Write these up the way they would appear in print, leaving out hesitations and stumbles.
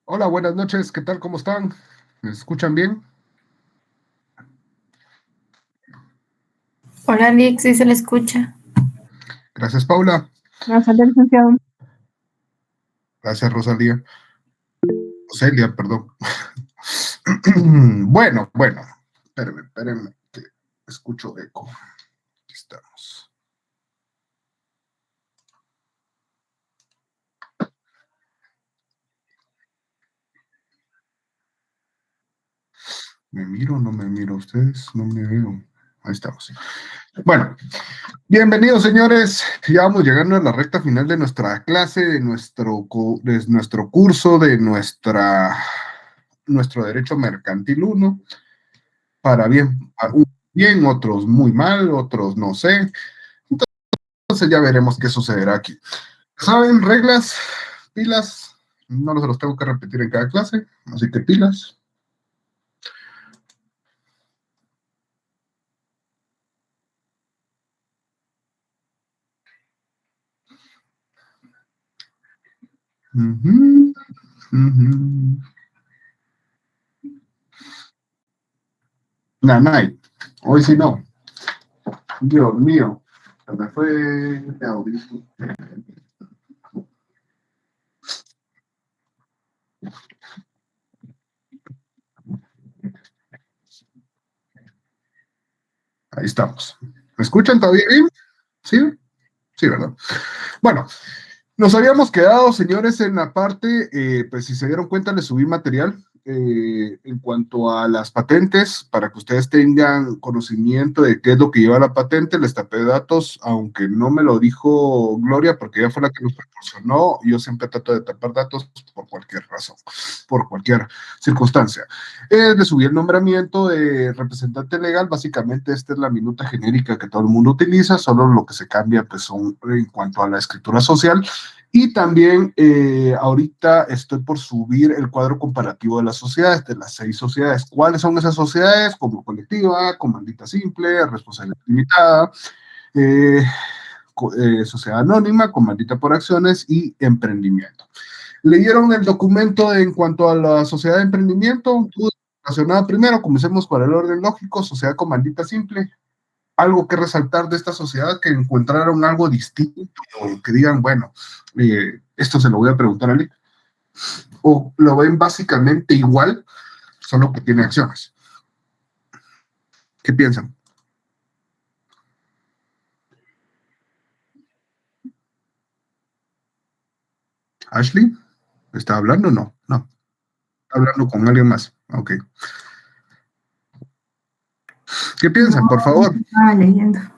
Hola, buenas noches, ¿qué tal? ¿Cómo están? ¿Me escuchan bien? Hola, Alex, sí se le escucha. Gracias, Paula. Buenas tardes, licenciado. Gracias, Rosalía. Ocelia, perdón. Bueno, espérenme, que escucho eco. Aquí estamos. ¿Me miro o no me miro? Ustedes no me veo. Ahí estamos. Bueno, bienvenidos, señores. Ya vamos llegando a la recta final de nuestra clase, de nuestro curso, de nuestro Derecho Mercantil uno. Para bien, para unos bien, otros muy mal, otros no sé. Entonces ya veremos qué sucederá aquí. ¿Saben? Reglas, pilas, no los tengo que repetir en cada clase, así que pilas. Uh-huh, uh-huh. Nanay, hoy sí no. Dios mío, se me fue de audífono. Ahí estamos. ¿Me escuchan todavía bien? ¿Sí? Sí, ¿verdad? Bueno, nos habíamos quedado, señores, en la parte, pues si se dieron cuenta, les subí material en cuanto a las patentes, para que ustedes tengan conocimiento de qué es lo que lleva la patente. Les tapé datos, aunque no me lo dijo Gloria, porque ella fue la que nos proporcionó. Yo siempre trato de tapar datos por cualquier razón, por cualquier circunstancia. Le subí el nombramiento de representante legal. Básicamente, esta es la minuta genérica que todo el mundo utiliza, solo lo que se cambia, pues, son en cuanto a la escritura social. Y también ahorita estoy por subir el cuadro comparativo de las sociedades, de las 6 sociedades. ¿Cuáles son esas sociedades? Como colectiva, comandita simple, responsabilidad limitada, eh, sociedad anónima, comandita por acciones y emprendimiento. ¿Leyeron el documento en cuanto a la sociedad de emprendimiento? Relacionada primero, comencemos por el orden lógico, sociedad comandita simple. Algo que resaltar de esta sociedad, que encontraron algo distinto, o que digan, bueno, esto se lo voy a preguntar a Lee, o lo ven básicamente igual, solo que tiene acciones. ¿Qué piensan? ¿Ashley? ¿Está hablando o no? No. ¿Está hablando con alguien más? Ok. ¿Qué No, piensan, por favor? estaba leyendo. No,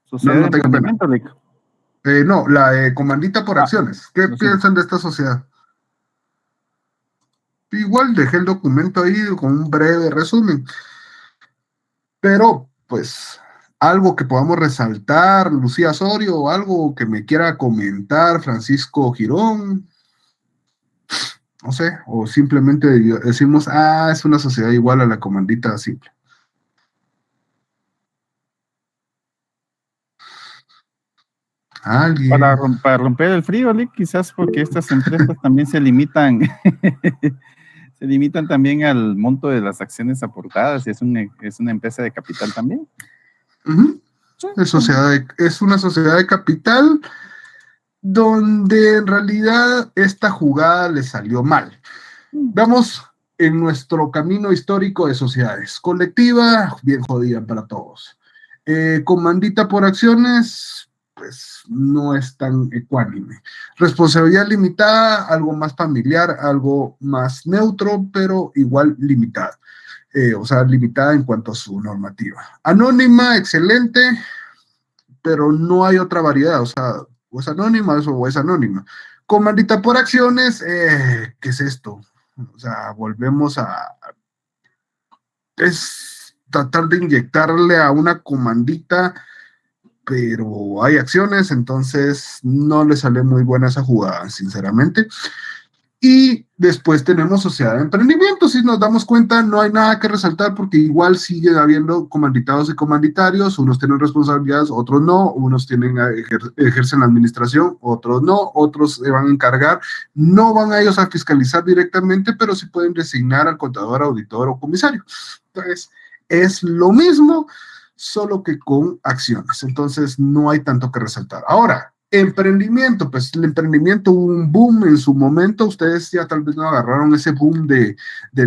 Sociedad de no tengan pena. emprendimiento, Lick. No, la de comandita por Ah, acciones. ¿Qué lo siento. piensan de esta sociedad? Igual dejé el documento ahí con un breve resumen, pero pues algo que podamos resaltar, Lucía Osorio, algo que me quiera comentar, Francisco Girón, no sé, o simplemente decimos, es una sociedad igual a la comandita simple. Para, Alguien. para romper el frío, Lick, quizás porque estas empresas también se limitan, se limitan también al monto de las acciones aportadas y es una empresa de capital también. Uh-huh. Sí, Es una sociedad de capital donde en realidad esta jugada le salió mal. Vamos en nuestro camino histórico de sociedades. Colectiva, bien jodida para todos. Comandita por acciones, pues no es tan ecuánime. Responsabilidad limitada, algo más familiar, algo más neutro, pero igual limitada. O sea, limitada en cuanto a su normativa. Anónima, excelente, pero no hay otra variedad. O sea, o es anónima o es anónima. Comandita por acciones, ¿qué es esto? O sea, volvemos a... Es tratar de inyectarle a una comandita, pero hay acciones, entonces no le sale muy buena esa jugada, sinceramente. Y después tenemos sociedad de emprendimiento. Si nos damos cuenta, no hay nada que resaltar porque igual sigue habiendo comanditados y comanditarios. Unos tienen responsabilidades, otros no. Unos ejercen la administración, otros no. Otros se van a encargar. No van a ellos a fiscalizar directamente, pero sí pueden designar al contador, auditor o comisario. Entonces, es lo mismo, solo que con acciones. Entonces, no hay tanto que resaltar. Ahora, emprendimiento, pues el emprendimiento hubo un boom en su momento. Ustedes ya tal vez no agarraron ese boom del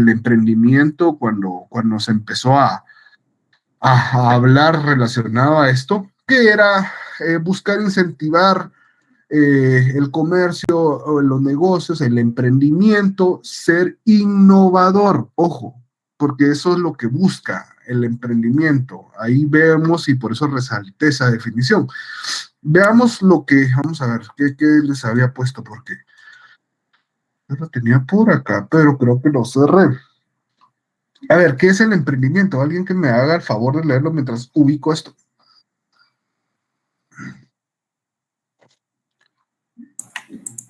emprendimiento cuando se empezó a hablar relacionado a esto, que era buscar incentivar el comercio, o los negocios, el emprendimiento, ser innovador, ojo, porque eso es lo que busca el emprendimiento. Ahí vemos, y por eso resalté esa definición. Veamos lo que, vamos a ver, qué les había puesto, porque yo lo tenía por acá, pero creo que lo cerré. A ver, ¿qué es el emprendimiento? Alguien que me haga el favor de leerlo mientras ubico esto.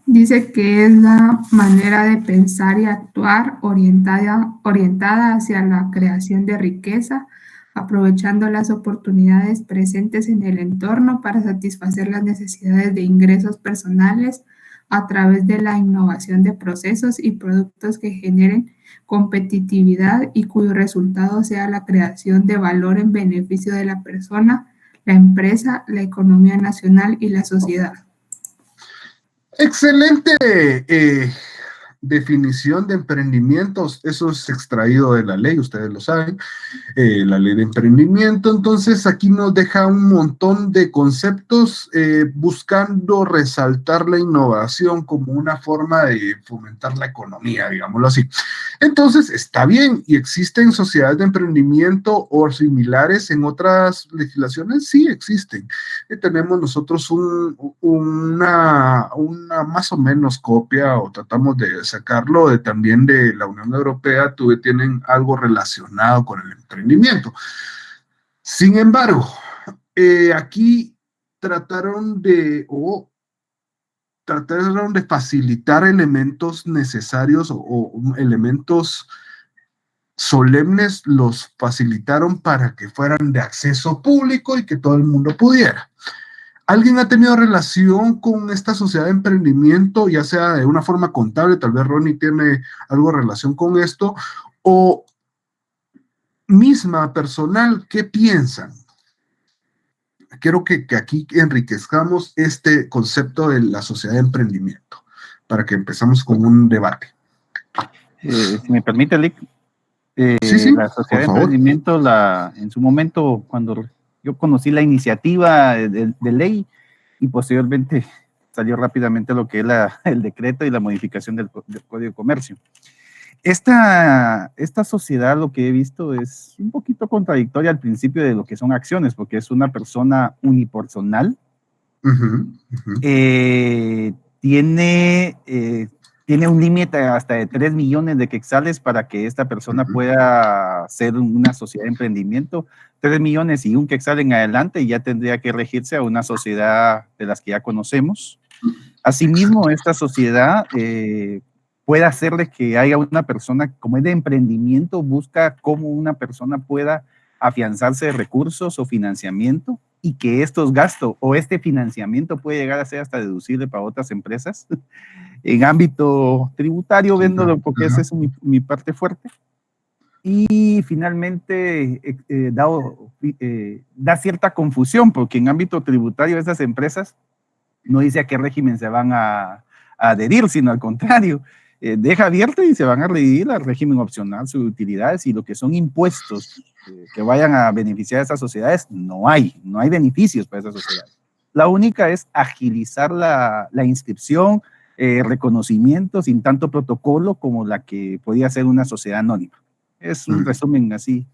Dice que es la manera de pensar y actuar orientada hacia la creación de riqueza, aprovechando las oportunidades presentes en el entorno para satisfacer las necesidades de ingresos personales a través de la innovación de procesos y productos que generen competitividad y cuyo resultado sea la creación de valor en beneficio de la persona, la empresa, la economía nacional y la sociedad. Excelente definición de emprendimientos. Eso es extraído de la ley, ustedes lo saben. La ley de emprendimiento. Entonces aquí nos deja un montón de conceptos buscando resaltar la innovación como una forma de fomentar la economía, digámoslo así. Entonces está bien, y existen sociedades de emprendimiento o similares en otras legislaciones, sí existen. Tenemos nosotros una más o menos copia, o tratamos de sacarlo también de la Unión Europea. Tienen algo relacionado con el emprendimiento. Sin embargo, aquí trataron de facilitar elementos necesarios o elementos solemnes, los facilitaron para que fueran de acceso público y que todo el mundo pudiera. ¿Alguien ha tenido relación con esta sociedad de emprendimiento, ya sea de una forma contable? Tal vez Ronnie tiene algo de relación con esto, o misma personal. ¿Qué piensan? Quiero que aquí enriquezcamos este concepto de la sociedad de emprendimiento para que empezamos con un debate. Si me permite, Lick, sí, la sociedad de emprendimiento, en su momento, cuando yo conocí la iniciativa de ley, y posteriormente salió rápidamente lo que es el decreto y la modificación del Código de Comercio. Esta sociedad, lo que he visto, es un poquito contradictoria al principio de lo que son acciones, porque es una persona unipersonal. Tiene un límite hasta de 3 millones de quetzales para que esta persona pueda ser una sociedad de emprendimiento. 3 millones y un quetzal en adelante, y ya tendría que regirse a una sociedad de las que ya conocemos. Asimismo, esta sociedad puede hacerle que haya una persona, como es de emprendimiento, busca cómo una persona pueda afianzarse de recursos o financiamiento, y que estos gastos o este financiamiento puede llegar a ser hasta deducible para otras empresas en ámbito tributario, viéndolo, porque esa es mi parte fuerte. Y finalmente da cierta confusión, porque en ámbito tributario esas empresas no dice a qué régimen se van a adherir, sino al contrario, deja abierto y se van a adherir al régimen opcional sobre utilidades, y lo que son impuestos que vayan a beneficiar a esas sociedades, no hay beneficios para esas sociedades. La única es agilizar la inscripción, reconocimiento sin tanto protocolo como la que podía ser una sociedad anónima. Es un resumen así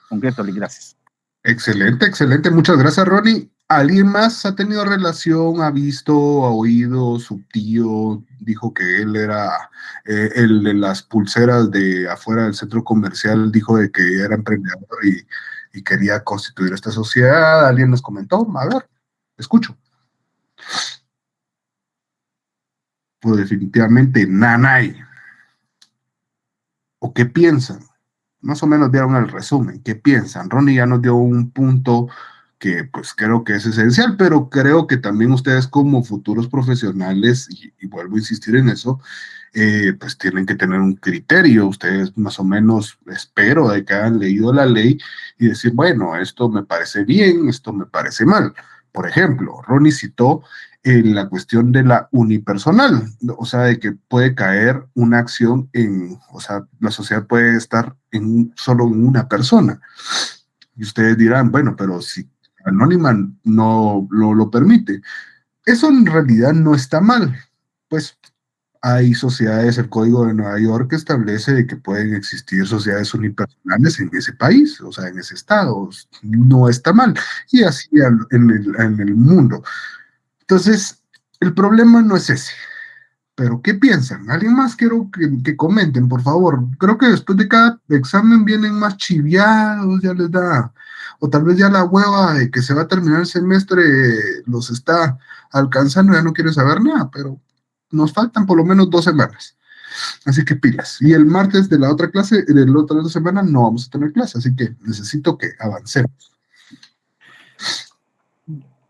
concreto, y gracias. Excelente, excelente. Muchas gracias, Ronnie. ¿Alguien más ha tenido relación, ha visto, ha oído? Su tío dijo que él era el de las pulseras de afuera del centro comercial, dijo de que era emprendedor y quería constituir esta sociedad. ¿Alguien nos comentó? A ver, escucho. Pues definitivamente nanay. o qué piensan. Más o menos vieron el resumen, qué piensan. Ronnie ya nos dio un punto que pues creo que es esencial, pero creo que también ustedes como futuros profesionales, y vuelvo a insistir en eso, pues tienen que tener un criterio. Ustedes más o menos espero de que hayan leído la ley y decir, bueno, esto me parece bien, esto me parece mal. Por ejemplo, Ronnie citó la cuestión de la unipersonal, o sea, de que puede caer una acción o sea, la sociedad puede estar solo en una persona. Y ustedes dirán, bueno, pero si Anónima no lo permite. Eso en realidad no está mal. Pues hay sociedades, el Código de Nueva York establece de que pueden existir sociedades unipersonales en ese país, o sea, en ese estado. No está mal. Y así en el mundo. Entonces, el problema no es ese. Pero, ¿qué piensan? ¿Alguien más quiero que comenten, por favor? Creo que después de cada examen vienen más chiviados, ya les da, o tal vez ya la hueva de que se va a terminar el semestre los está alcanzando, ya no quieren saber nada, pero nos faltan por lo menos 2 semanas. Así que pilas. Y el martes de la otra clase, de la otra semana, no vamos a tener clase, así que necesito que avancemos.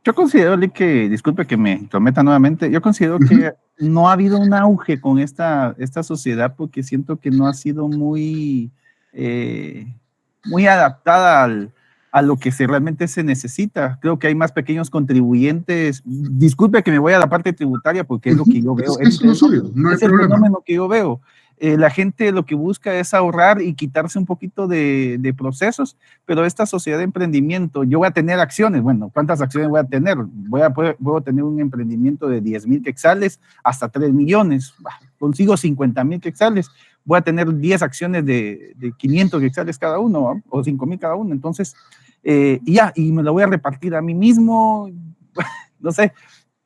Yo considero, Lee, que, disculpe que me intrometa nuevamente, yo considero que no ha habido un auge con esta sociedad porque siento que no ha sido muy adaptada a lo que realmente se necesita. Creo que hay más pequeños contribuyentes. Disculpe que me voy a la parte tributaria porque es lo que yo veo. Es lo suyo, no hay es el problema. fenómeno que yo veo. La gente lo que busca es ahorrar y quitarse un poquito de procesos, pero esta sociedad de emprendimiento, yo voy a tener acciones. Bueno, ¿cuántas acciones voy a tener? Puedo tener un emprendimiento de 10,000 quetzales hasta 3 millones. Consigo 50,000 quetzales. Voy a tener 10 acciones de 500 quetzales cada uno, ¿no? O 5,000 cada uno. Entonces, y me lo voy a repartir a mí mismo. No sé.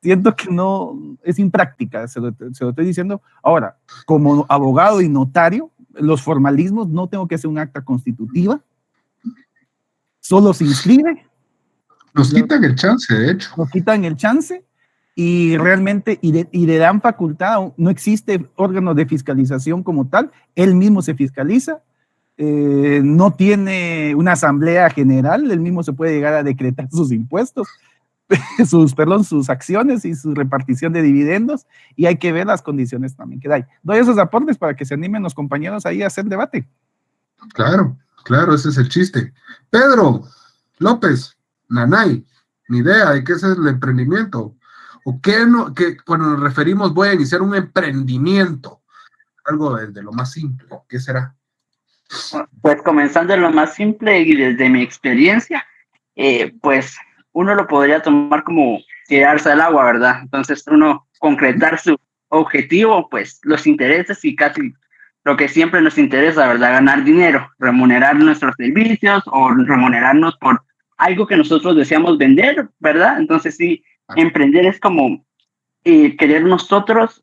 Siento que no, es impráctica, se lo estoy diciendo. Ahora, como abogado y notario, los formalismos, no tengo que hacer un acta constitutiva, solo se inscribe. Nos quitan el chance, de hecho. Nos quitan el chance y realmente, y le dan facultad, no existe órgano de fiscalización como tal, él mismo se fiscaliza, no tiene una asamblea general, él mismo se puede llegar a decretar sus impuestos. Sus acciones y su repartición de dividendos, y hay que ver las condiciones también que hay. Doy esos aportes para que se animen los compañeros ahí a hacer debate. Claro, ese es el chiste. Pedro López, Nanay, ni idea de qué es el emprendimiento, o qué no, que cuando nos referimos voy a iniciar un emprendimiento, algo desde lo más simple, ¿qué será? Pues comenzando en lo más simple y desde mi experiencia, pues uno lo podría tomar como tirarse al agua, ¿verdad? Entonces uno concretar su objetivo, pues los intereses y casi lo que siempre nos interesa, ¿verdad? Ganar dinero, remunerar nuestros servicios o remunerarnos por algo que nosotros deseamos vender, ¿verdad? Entonces sí, emprender es como querer nosotros,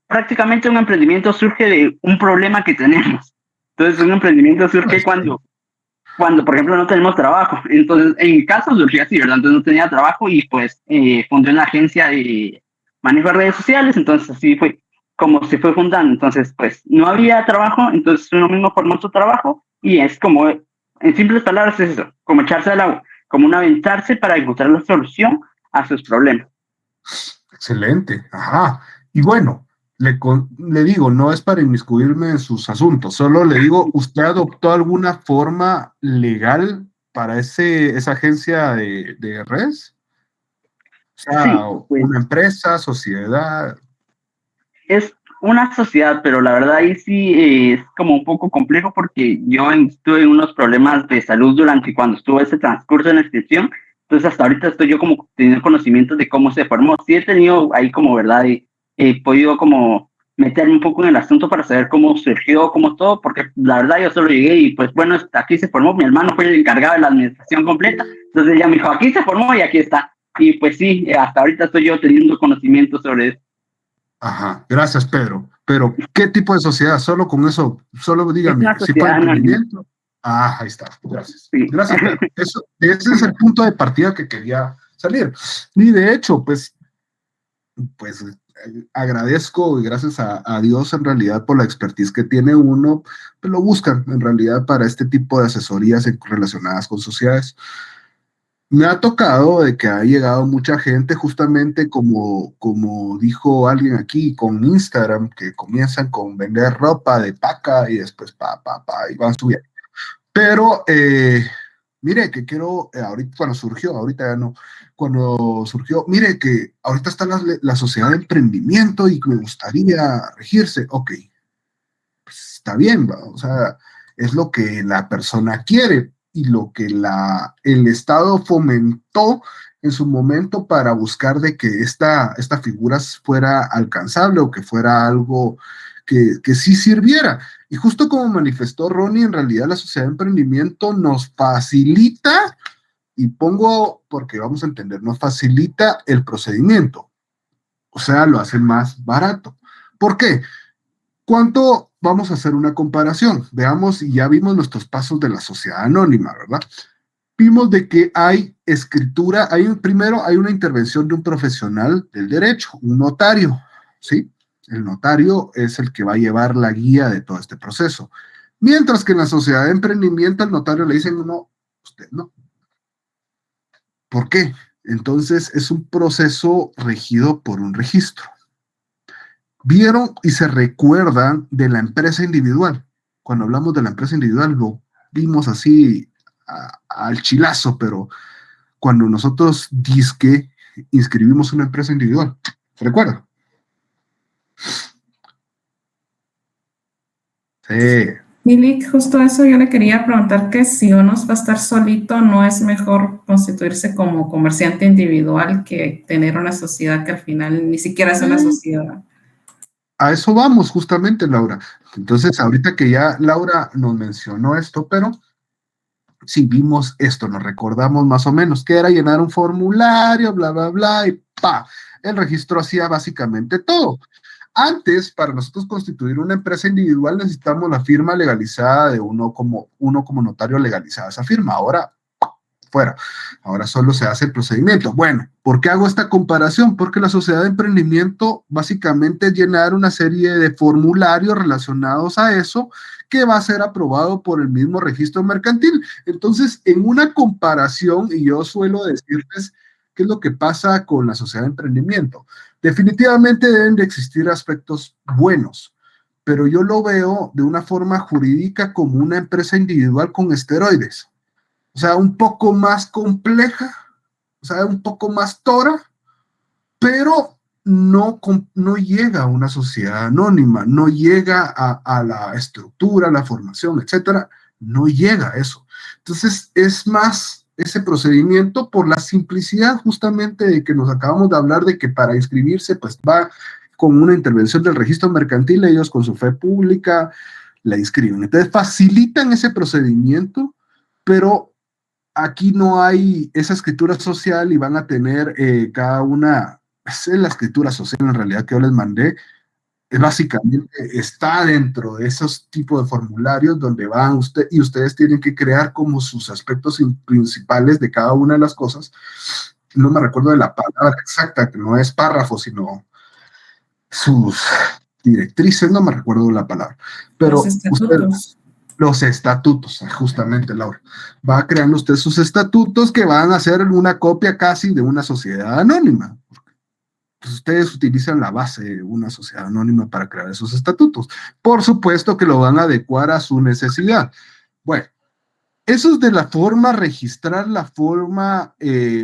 prácticamente un emprendimiento surge de un problema que tenemos. Entonces un emprendimiento surge cuando, por ejemplo, no tenemos trabajo. Entonces, en mi caso surgió así, ¿verdad? Entonces no tenía trabajo y pues fundé una agencia de manejo de redes sociales, entonces así fue como se fue fundando. Entonces, pues no había trabajo, entonces uno mismo formó su trabajo y es como, en simples palabras es eso, como echarse al agua, como un aventarse para encontrar la solución a sus problemas. Excelente, ajá. Y bueno, le digo, no es para inmiscuirme en sus asuntos, solo le digo, ¿usted adoptó alguna forma legal para esa agencia de redes? O sea, sí, pues, una empresa, sociedad. Es una sociedad, pero la verdad ahí sí es como un poco complejo porque yo estuve en unos problemas de salud cuando estuvo ese transcurso de la inscripción. Entonces hasta ahorita estoy yo como teniendo conocimiento de cómo se formó. Sí he tenido ahí como, ¿verdad? He podido como meterme un poco en el asunto para saber cómo surgió, cómo todo, porque la verdad yo solo llegué y pues bueno, aquí se formó, mi hermano fue el encargado de la administración completa, entonces ella me dijo, aquí se formó y aquí está. Y pues sí, hasta ahorita estoy yo teniendo conocimiento sobre eso. Ajá, gracias Pedro. Pero, ¿qué tipo de sociedad? Solo con eso, solo dígame, ¿sí fue emprendimiento? Ah, ahí está, gracias. Sí. Gracias, Pedro. Ese es el punto de partida que quería salir. Y de hecho, pues agradezco y gracias a Dios en realidad por la expertise que tiene uno, pues lo buscan en realidad para este tipo de asesorías relacionadas con sociedades. Me ha tocado de que ha llegado mucha gente justamente como dijo alguien aquí con Instagram, que comienzan con vender ropa de paca y después y van subiendo. Pero mire que quiero, ahorita cuando surgió, ahorita ya no, cuando surgió, mire que ahorita está la sociedad de emprendimiento y que me gustaría regirse. Ok, pues está bien, ¿va? O sea, es lo que la persona quiere y lo que el Estado fomentó en su momento para buscar de que esta figura fuera alcanzable o que fuera algo que sí sirviera. Y justo como manifestó Ronnie, en realidad la sociedad de emprendimiento nos facilita, y pongo porque vamos a entender, nos facilita el procedimiento. O sea, lo hace más barato. ¿Por qué? ¿Cuánto? Vamos a hacer una comparación. Veamos, y ya vimos nuestros pasos de la sociedad anónima, ¿verdad? Vimos de que hay escritura, primero hay una intervención de un profesional del derecho, un notario, ¿sí? El notario es el que va a llevar la guía de todo este proceso. Mientras que en la sociedad de emprendimiento al notario le dicen, no, usted no. ¿Por qué? Entonces es un proceso regido por un registro. Vieron y se recuerdan de la empresa individual. Cuando hablamos de la empresa individual lo vimos así al chilazo, pero cuando nosotros dizque inscribimos una empresa individual, ¿se recuerda? Sí. Milik, justo eso yo le quería preguntar, que si uno va a estar solito, ¿no es mejor constituirse como comerciante individual que tener una sociedad que al final ni siquiera es una sociedad? A eso vamos justamente, Laura. Entonces, ahorita que ya Laura nos mencionó esto, pero si vimos esto, nos recordamos más o menos que era llenar un formulario, bla, bla, bla, y pa, el registro hacía básicamente todo. Antes, para nosotros constituir una empresa individual, necesitamos la firma legalizada de uno como notario legalizada esa firma. Ahora, fuera. Ahora solo se hace el procedimiento. Bueno, ¿por qué hago esta comparación? Porque la sociedad de emprendimiento básicamente es llenar una serie de formularios relacionados a eso que va a ser aprobado por el mismo registro mercantil. Entonces, en una comparación, y yo suelo decirles qué es lo que pasa con la sociedad de emprendimiento. Definitivamente deben de existir aspectos buenos, pero yo lo veo de una forma jurídica como una empresa individual con esteroides. O sea, un poco más compleja, o sea, un poco más tora, pero no llega a una sociedad anónima, no llega a la estructura, la formación, etcétera, no llega a eso. Entonces, es más ese procedimiento por la simplicidad justamente de que nos acabamos de hablar de que para inscribirse, pues va con una intervención del registro mercantil, ellos con su fe pública la inscriben. Entonces, facilitan ese procedimiento, pero aquí no hay esa escritura social y van a tener cada una, es la escritura social en realidad que yo les mandé, básicamente está dentro de esos tipos de formularios donde van ustedes tienen que crear como sus aspectos principales de cada una de las cosas. No me recuerdo de la palabra exacta, que no es párrafo, sino sus directrices, no me recuerdo la palabra. Pero los estatutos. Los estatutos, justamente, Laura. Va creando usted sus estatutos que van a ser una copia casi de una sociedad anónima. Pues ustedes utilizan la base de una sociedad anónima para crear esos estatutos. Por supuesto que lo van a adecuar a su necesidad. Bueno, eso es de la forma registrar, la forma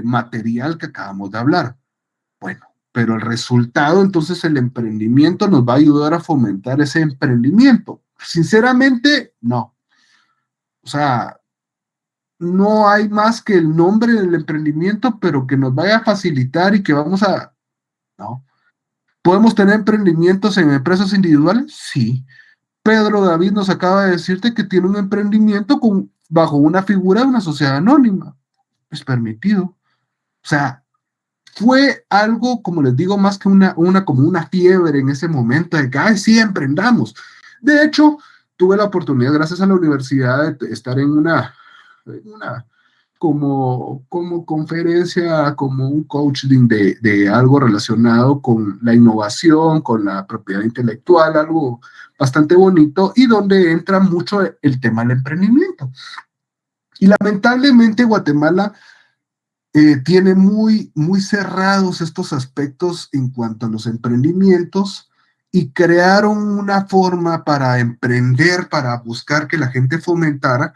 material que acabamos de hablar. Bueno, pero el resultado, entonces el emprendimiento nos va a ayudar a fomentar ese emprendimiento. Sinceramente, no. O sea, no hay más que el nombre del emprendimiento, pero que nos vaya a facilitar y que vamos a... No. ¿Podemos tener emprendimientos en empresas individuales? Sí. Pedro David nos acaba de decirte que tiene un emprendimiento bajo una figura de una sociedad anónima. Es permitido. O sea, fue algo, como les digo, más que como una fiebre en ese momento de que, ay, sí, emprendamos. De hecho, tuve la oportunidad, gracias a la universidad, de estar en una como conferencia, como un coaching de algo relacionado con la innovación, con la propiedad intelectual, algo bastante bonito, y donde entra mucho el tema del emprendimiento. Y lamentablemente Guatemala tiene muy, muy cerrados estos aspectos en cuanto a los emprendimientos, y crearon una forma para emprender, para buscar que la gente fomentara,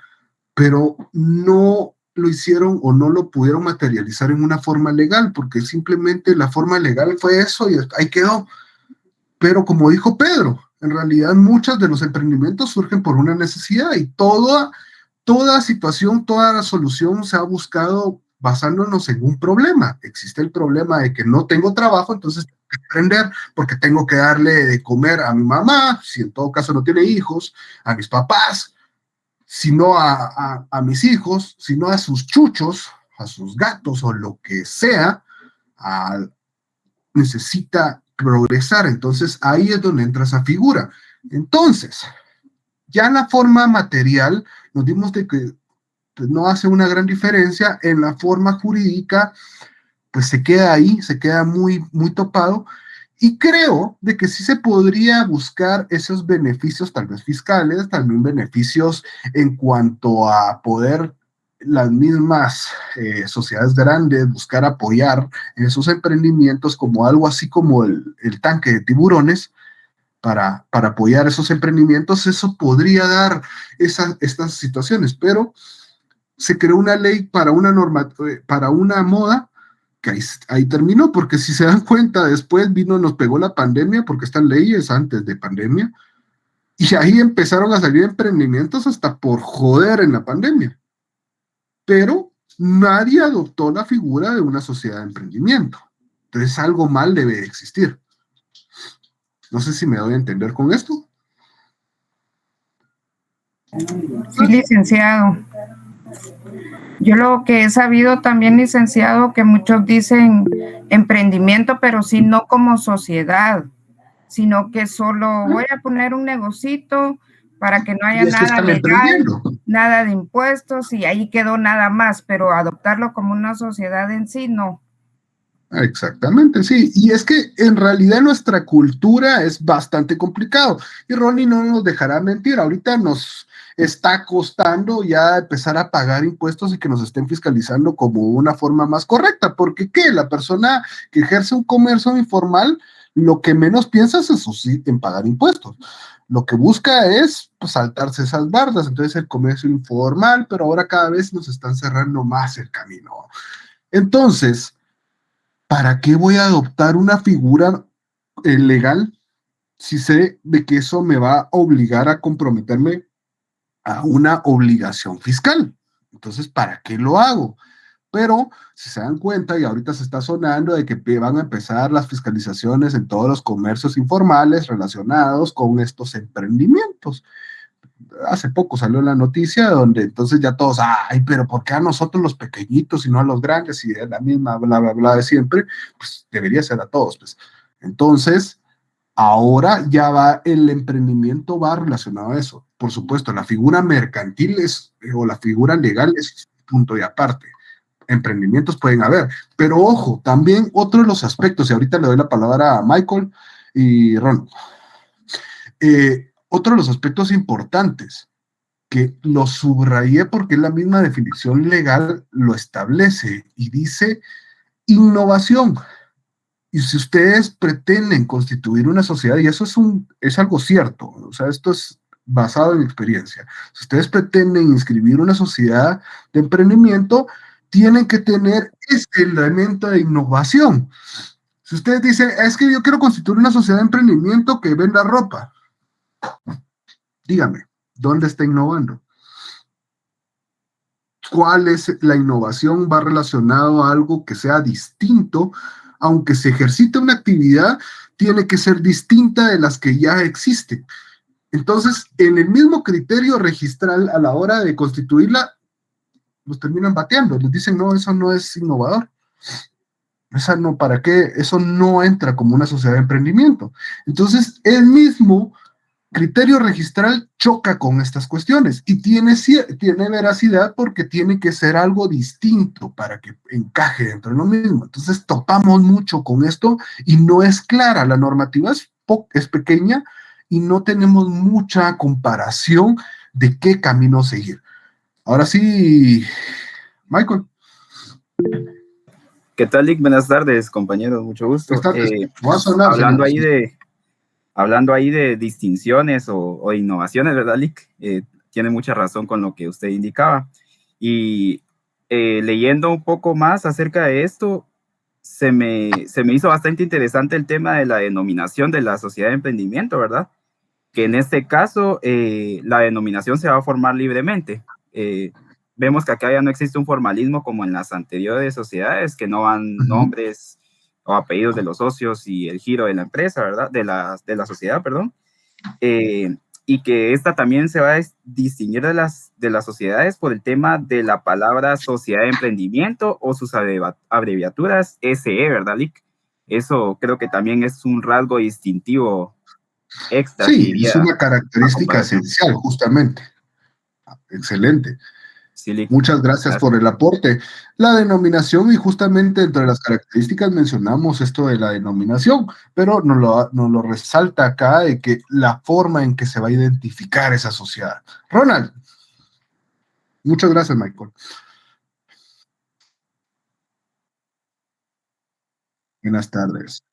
pero no lo hicieron o no lo pudieron materializar en una forma legal, porque simplemente la forma legal fue eso y ahí quedó. Pero como dijo Pedro, en realidad muchos de los emprendimientos surgen por una necesidad, y toda situación, toda solución se ha buscado basándonos en un problema. Existe el problema de que no tengo trabajo, entonces tengo que emprender porque tengo que darle de comer a mi mamá, si en todo caso no tiene hijos, a mis papás, sino a mis hijos, sino a sus chuchos, a sus gatos o lo que sea, necesita progresar. Entonces ahí es donde entra esa figura. Entonces, ya en la forma material nos dimos de que pues, no hace una gran diferencia. En la forma jurídica, pues se queda ahí, se queda muy, muy topado. Y creo de que sí se podría buscar esos beneficios, tal vez fiscales, también beneficios en cuanto a poder las mismas sociedades grandes buscar apoyar en esos emprendimientos, como algo así como el tanque de tiburones, para apoyar esos emprendimientos. Eso podría dar estas situaciones, pero se creó una ley para una norma, para una moda, que ahí terminó, porque si se dan cuenta, después nos pegó la pandemia, porque están leyes antes de pandemia, y ahí empezaron a salir emprendimientos hasta por joder en la pandemia. Pero nadie adoptó la figura de una sociedad de emprendimiento. Entonces algo mal debe de existir. No sé si me doy a entender con esto. Sí, licenciado. Yo lo que he sabido también, licenciado, que muchos dicen emprendimiento, pero sí no como sociedad, sino que solo voy a poner un negocito para que no haya nada legal, nada de impuestos, y ahí quedó nada más, pero adoptarlo como una sociedad en sí, no. Exactamente, sí. Y es que en realidad nuestra cultura es bastante complicado. Y Ronnie no nos dejará mentir. Ahorita nos está costando ya empezar a pagar impuestos y que nos estén fiscalizando como una forma más correcta. Porque ¿qué? La persona que ejerce un comercio informal, lo que menos piensa es eso, sí, en pagar impuestos. Lo que busca es pues, saltarse esas bardas. Entonces el comercio informal, pero ahora cada vez nos están cerrando más el camino. Entonces, ¿para qué voy a adoptar una figura legal si sé de que eso me va a obligar a comprometerme a una obligación fiscal? Entonces, ¿para qué lo hago? Pero si se dan cuenta, y ahorita se está sonando de que van a empezar las fiscalizaciones en todos los comercios informales relacionados con estos emprendimientos. Hace poco salió la noticia donde entonces ya todos, ay, pero ¿por qué a nosotros los pequeñitos y no a los grandes? Y es la misma bla, bla, bla de siempre, pues debería ser a todos, pues. Entonces, ahora ya va, el emprendimiento va relacionado a eso. Por supuesto, la figura mercantil o la figura legal es punto y aparte. Emprendimientos pueden haber, pero ojo, también otro de los aspectos, y ahorita le doy la palabra a Michael y Ron, otro de los aspectos importantes, que lo subrayé porque la misma definición legal lo establece y dice innovación. Y si ustedes pretenden constituir una sociedad, y eso es algo cierto, o sea, esto es basado en experiencia, si ustedes pretenden inscribir una sociedad de emprendimiento, tienen que tener este elemento de innovación. Si ustedes dicen, es que yo quiero constituir una sociedad de emprendimiento que venda ropa, dígame, ¿dónde está innovando? ¿Cuál es la innovación? Va relacionado a algo que sea distinto, aunque se ejercite una actividad, tiene que ser distinta de las que ya existen. Entonces, en el mismo criterio registral, a la hora de constituirla, los terminan bateando, les dicen, no, eso no es innovador. Esa no, ¿para qué? Eso no entra como una sociedad de emprendimiento. Entonces, el mismo criterio registral choca con estas cuestiones y tiene veracidad porque tiene que ser algo distinto para que encaje dentro de lo mismo. Entonces topamos mucho con esto y no es clara. La normativa es pequeña y no tenemos mucha comparación de qué camino seguir. Ahora sí, Michael. ¿Qué tal, Lick? Buenas tardes, compañeros, mucho gusto. Hablando ahí de distinciones o innovaciones, ¿verdad, Lick? Tiene mucha razón con lo que usted indicaba. Y leyendo un poco más acerca de esto, se me hizo bastante interesante el tema de la denominación de la sociedad de emprendimiento, ¿verdad? Que en este caso la denominación se va a formar libremente. Vemos que acá ya no existe un formalismo como en las anteriores sociedades, que no van nombres o apellidos de los socios y el giro de la empresa, ¿verdad? De la sociedad, perdón. Y que esta también se va a distinguir de las sociedades por el tema de la palabra sociedad de emprendimiento o sus abreviaturas SE, ¿verdad, Lick? Eso creo que también es un rasgo distintivo extra. Sí, es una característica esencial, justamente. Excelente. Sí, muchas gracias por el aporte. La denominación, y justamente entre las características mencionamos esto de la denominación, pero nos lo resalta acá de que la forma en que se va a identificar esa sociedad. Ronald. Muchas gracias, Michael. Buenas tardes.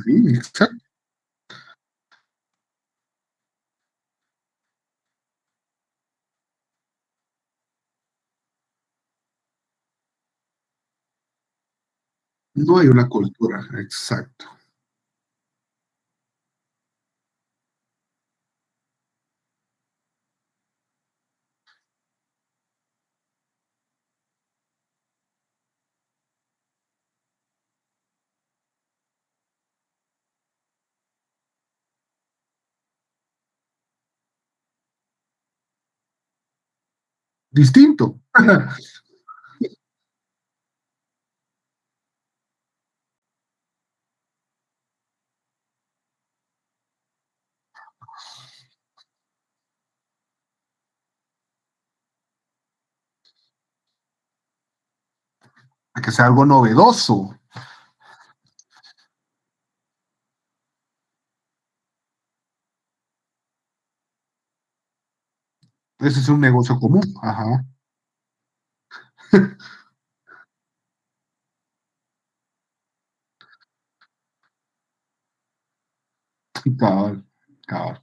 Sí, exacto. No hay una cultura, exacto. Distinto. Que sea algo novedoso. Ese es un negocio común. Ajá. Cabal, cabal.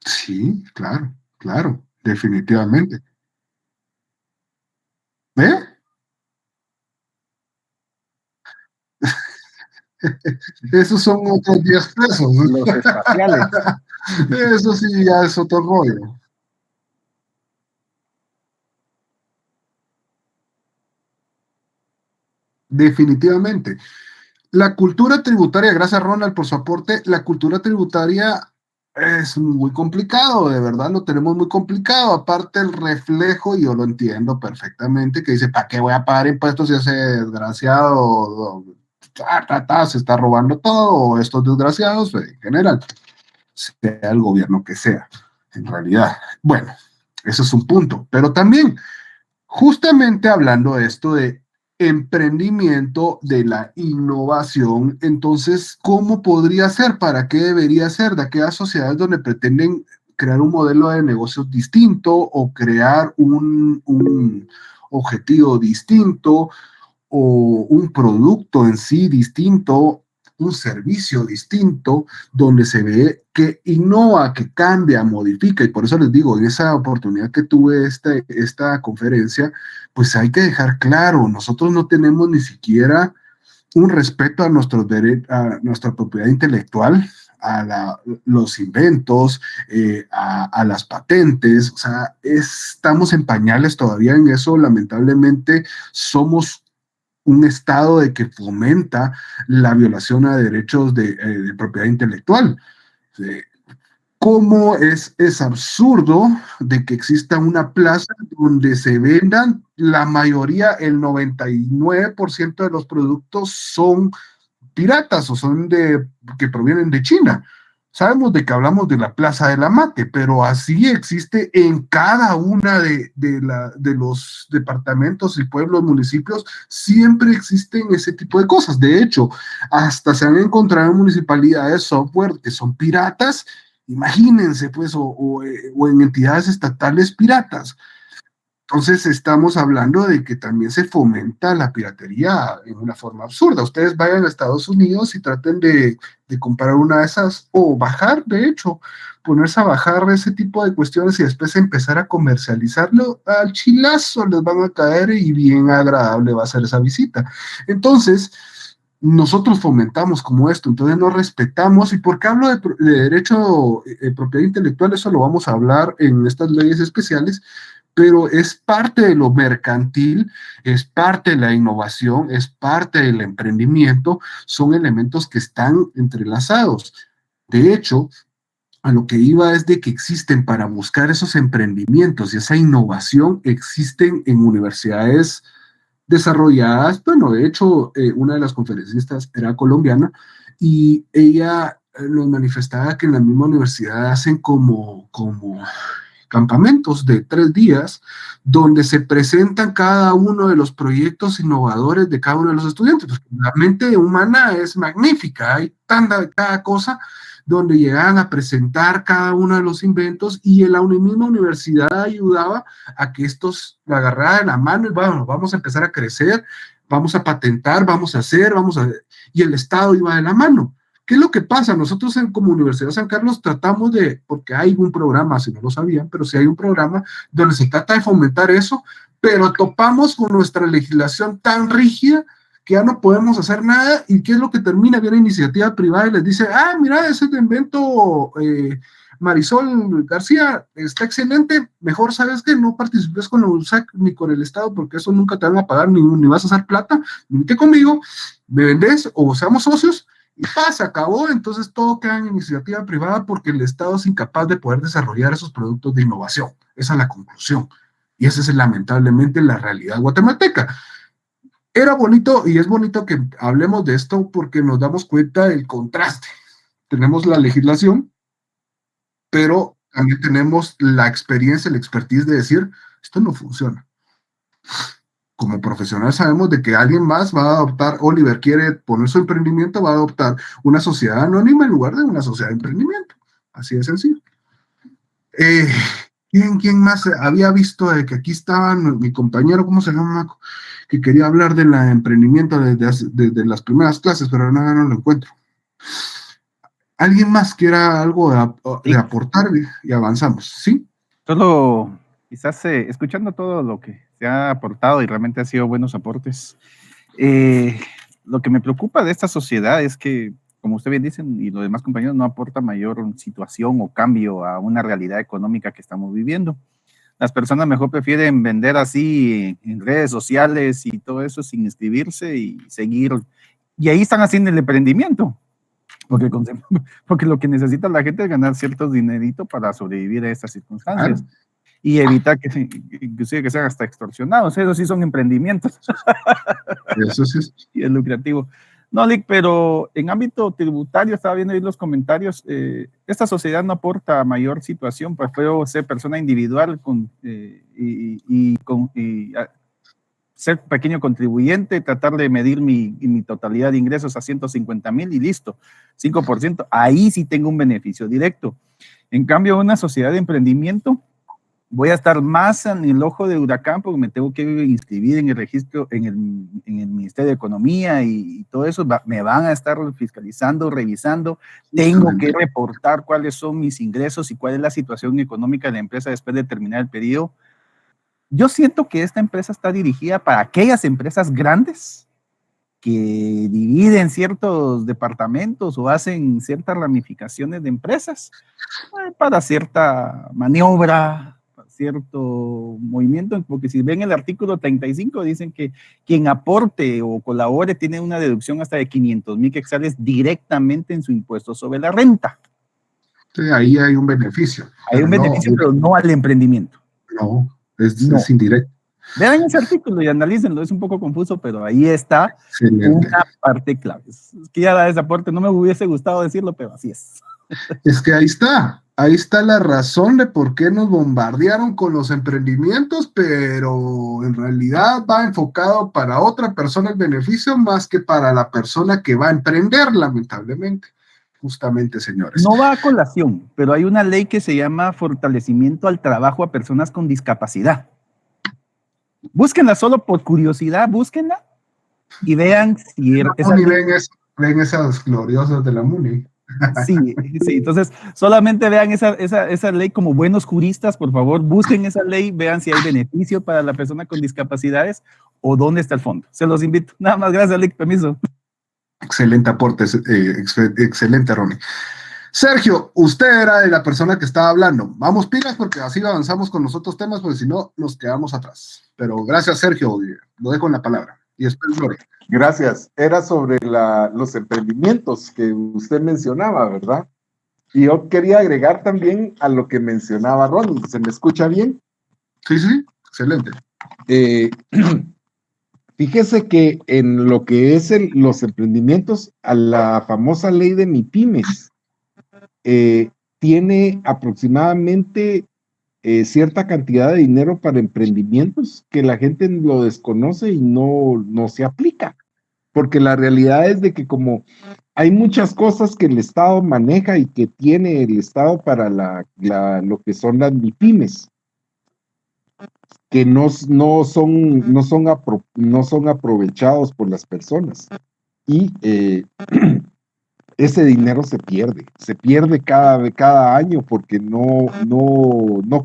Sí, claro, claro, definitivamente. ¿Eh? Esos son otros 10 pesos. Los espaciales. Eso sí, ya es otro rollo. Definitivamente. La cultura tributaria, gracias Ronald por su aporte, la cultura tributaria es muy complicado, de verdad lo tenemos muy complicado, aparte el reflejo, y yo lo entiendo perfectamente, que dice, ¿para qué voy a pagar impuestos si ese desgraciado se está robando todo, o estos desgraciados, en general, sea el gobierno que sea, en realidad? Bueno, eso es un punto, pero también, justamente hablando de esto de emprendimiento, de la innovación, entonces, ¿cómo podría ser? ¿Para qué debería ser? De aquellas sociedades donde pretenden crear un modelo de negocios distinto o crear un objetivo distinto o un producto en sí distinto, un servicio distinto, donde se ve que innova, que cambia, modifica, y por eso les digo, en esa oportunidad que tuve esta conferencia, pues hay que dejar claro, nosotros no tenemos ni siquiera un respeto a nuestra propiedad intelectual, los inventos, a las patentes. O sea, estamos en pañales todavía en eso. Lamentablemente somos un estado de que fomenta la violación a derechos de propiedad intelectual. ¿Cómo es absurdo de que exista una plaza donde se vendan la mayoría, el 99% de los productos son piratas o son que provienen de China? Sabemos de que hablamos de la Plaza de la Mate, pero así existe en cada una de los departamentos y pueblos, municipios, siempre existen ese tipo de cosas. De hecho, hasta se han encontrado en municipalidades software que son piratas. Imagínense, pues, o en entidades estatales piratas. Entonces, estamos hablando de que también se fomenta la piratería en una forma absurda. Ustedes vayan a Estados Unidos y traten de comprar una de esas, o bajar, de hecho, ponerse a bajar ese tipo de cuestiones y después empezar a comercializarlo, al chilazo les van a caer y bien agradable va a ser esa visita. Entonces, nosotros fomentamos como esto, entonces no respetamos. ¿Y por qué hablo de derecho de propiedad intelectual? Eso lo vamos a hablar en estas leyes especiales, pero es parte de lo mercantil, es parte de la innovación, es parte del emprendimiento, son elementos que están entrelazados. De hecho, a lo que iba es de que existen para buscar esos emprendimientos y esa innovación, existen en universidades desarrolladas. Bueno, de hecho, una de las conferencistas era colombiana y ella nos manifestaba que en la misma universidad hacen como campamentos de 3 días donde se presentan cada uno de los proyectos innovadores de cada uno de los estudiantes. Porque la mente humana es magnífica, hay tanta de cada cosa, donde llegaban a presentar cada uno de los inventos y en la misma universidad ayudaba a que estos la agarraran de la mano y bueno, vamos a empezar a crecer, vamos a patentar, vamos a hacer, y el Estado iba de la mano. ¿Qué es lo que pasa? Nosotros como Universidad de San Carlos tratamos porque hay un programa, si no lo sabían, pero sí hay un programa donde se trata de fomentar eso, pero topamos con nuestra legislación tan rígida que ya no podemos hacer nada. ¿Y qué es lo que termina? Viene iniciativa privada y les dice, mira, ese invento Marisol García está excelente, mejor sabes que no participes con la USAC ni con el Estado porque eso nunca te van a pagar ni vas a hacer plata, ni que conmigo, me vendes o seamos socios y pasa, acabó. Entonces todo queda en iniciativa privada porque el Estado es incapaz de poder desarrollar esos productos de innovación. Esa es la conclusión y esa es lamentablemente la realidad guatemalteca. Era bonito y es bonito que hablemos de esto porque nos damos cuenta del contraste. Tenemos la legislación, pero también tenemos la experiencia, la expertise de decir, esto no funciona. Como profesional sabemos de que alguien más va a adoptar, Oliver quiere poner su emprendimiento, va a adoptar una sociedad anónima en lugar de una sociedad de emprendimiento. Así de sencillo. ¿Quién más había visto de que aquí estaban mi compañero, ¿cómo se llama? Que quería hablar del emprendimiento desde las primeras clases, pero no lo encuentro. ¿Alguien más quiera algo de aportar y avanzamos? ¿Sí? Solo, quizás escuchando todo lo que se ha aportado y realmente ha sido buenos aportes, lo que me preocupa de esta sociedad es que, como usted bien dice, y los demás compañeros, no aporta mayor situación o cambio a una realidad económica que estamos viviendo. Las personas mejor prefieren vender así en redes sociales y todo eso sin inscribirse y seguir. Y ahí están haciendo el emprendimiento. Porque lo que necesita la gente es ganar ciertos dineritos para sobrevivir a estas circunstancias. Y evitar que inclusive que sean hasta extorsionados. Eso sí son emprendimientos. Eso sí. Y es lucrativo. No, Lick, pero en ámbito tributario, estaba viendo ahí los comentarios, esta sociedad no aporta mayor situación, prefiero ser persona individual ser pequeño contribuyente, tratar de medir mi totalidad de ingresos a 150,000 y listo, 5%, ahí sí tengo un beneficio directo. En cambio, una sociedad de emprendimiento, voy a estar más en el ojo de huracán porque me tengo que inscribir en el registro, en el Ministerio de Economía y todo eso, me van a estar fiscalizando, revisando, tengo que reportar cuáles son mis ingresos y cuál es la situación económica de la empresa después de terminar el periodo. Yo siento que esta empresa está dirigida para aquellas empresas grandes que dividen ciertos departamentos o hacen ciertas ramificaciones de empresas para cierta maniobra, para cierto movimiento, porque si ven el artículo 35 dicen que quien aporte o colabore tiene una deducción hasta de 500,000 quetzales directamente en su impuesto sobre la renta. Sí, ahí hay un beneficio. Hay un beneficio, pero no al emprendimiento. No, es indirecto. Vean ese artículo y analícenlo, es un poco confuso, pero ahí está una parte clave. Es que ya da ese aporte, no me hubiese gustado decirlo, pero así es. Es que ahí está la razón de por qué nos bombardearon con los emprendimientos, pero en realidad va enfocado para otra persona el beneficio más que para la persona que va a emprender, lamentablemente. Justamente, señores. No va a colación, pero hay una ley que se llama Fortalecimiento al Trabajo a Personas con Discapacidad. Búsquenla solo por curiosidad, búsquenla y vean si ven esas gloriosas de la MUNI. Sí, entonces solamente vean esa ley como buenos juristas, por favor, busquen esa ley, vean si hay beneficio para la persona con discapacidades o dónde está el fondo. Se los invito. Nada más, gracias, Lick, permiso. Excelente aporte, excelente, Ronnie. Sergio, usted era de la persona que estaba hablando. Vamos pilas porque así avanzamos con los otros temas, porque si no, nos quedamos atrás. Pero gracias, Sergio. Lo dejo en la palabra. Y después, Gloria. Gracias. Era sobre los emprendimientos que usted mencionaba, ¿verdad? Y yo quería agregar también a lo que mencionaba Ronnie. ¿Se me escucha bien? Sí, excelente. Fíjese que en lo que es los emprendimientos, a la famosa ley de MIPYMES, tiene aproximadamente cierta cantidad de dinero para emprendimientos que la gente lo desconoce y no se aplica, porque la realidad es de que como hay muchas cosas que el Estado maneja y que tiene el Estado para lo que son las MIPYMES, que no son aprovechados por las personas, y ese dinero se pierde cada año porque no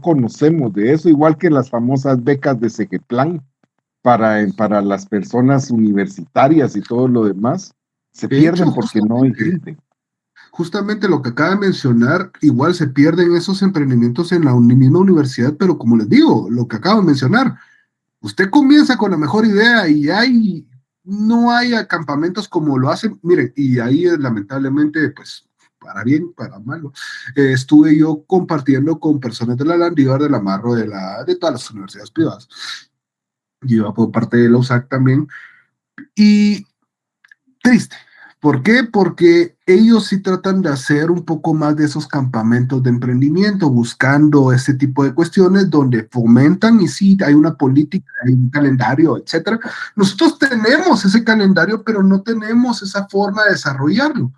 conocemos de eso, igual que las famosas becas de Segeplan para las personas universitarias y todo lo demás, se pierden porque no existen. Justamente lo que acaba de mencionar, igual se pierden esos emprendimientos en la misma universidad, pero como les digo, lo que acabo de mencionar, usted comienza con la mejor idea y no hay campamentos como lo hacen, miren, y ahí lamentablemente, pues, para bien, para malo, estuve yo compartiendo con personas de la Landívar, de la Marro, de todas las universidades privadas, yo iba por parte de la USAC también, y triste. ¿Por qué? Porque ellos sí tratan de hacer un poco más de esos campamentos de emprendimiento, buscando ese tipo de cuestiones donde fomentan y sí hay una política, hay un calendario, etcétera. Nosotros tenemos ese calendario, pero no tenemos esa forma de desarrollarlo.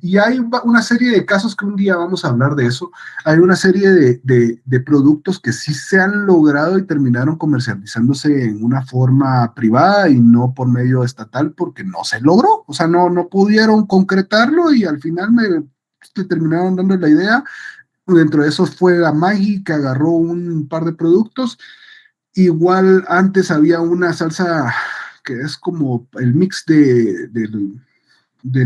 Y hay una serie de casos que un día vamos a hablar de eso. Hay una serie de productos que sí se han logrado y terminaron comercializándose en una forma privada y no por medio estatal porque no se logró. O sea, no pudieron concretarlo y al final me terminaron dando la idea. Dentro de eso fue la Maggi que agarró un par de productos. Igual antes había una salsa que es como el mix de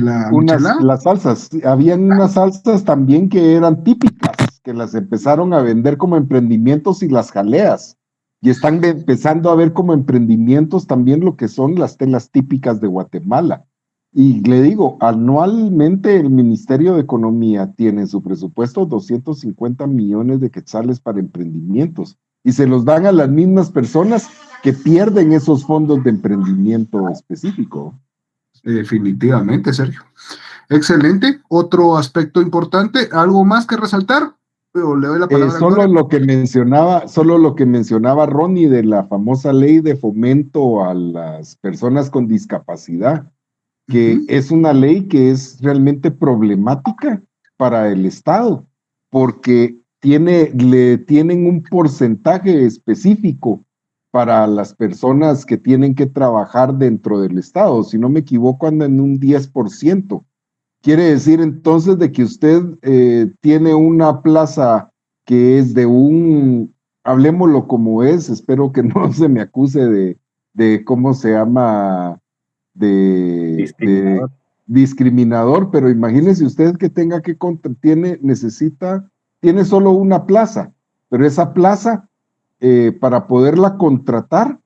las salsas, habían unas salsas también que eran típicas, que las empezaron a vender como emprendimientos y las jaleas, y están empezando a ver como emprendimientos también lo que son las telas típicas de Guatemala. Y le digo, anualmente el Ministerio de Economía tiene en su presupuesto 250 millones de quetzales para emprendimientos, y se los dan a las mismas personas que pierden esos fondos de emprendimiento específico. Definitivamente, Sergio. Excelente. Otro aspecto importante, ¿algo más que resaltar? Le doy la palabra solo lo que mencionaba Ronnie de la famosa ley de fomento a las personas con discapacidad, que es una ley que es realmente problemática para el Estado, porque le tienen un porcentaje específico para las personas que tienen que trabajar dentro del Estado. Si no me equivoco, anda en un 10%. Quiere decir entonces de que usted tiene una plaza que es hablemoslo como es, espero que no se me acuse de ¿cómo se llama? discriminador, pero imagínese usted que tenga que tiene solo una plaza, pero esa plaza, para poderla contratar,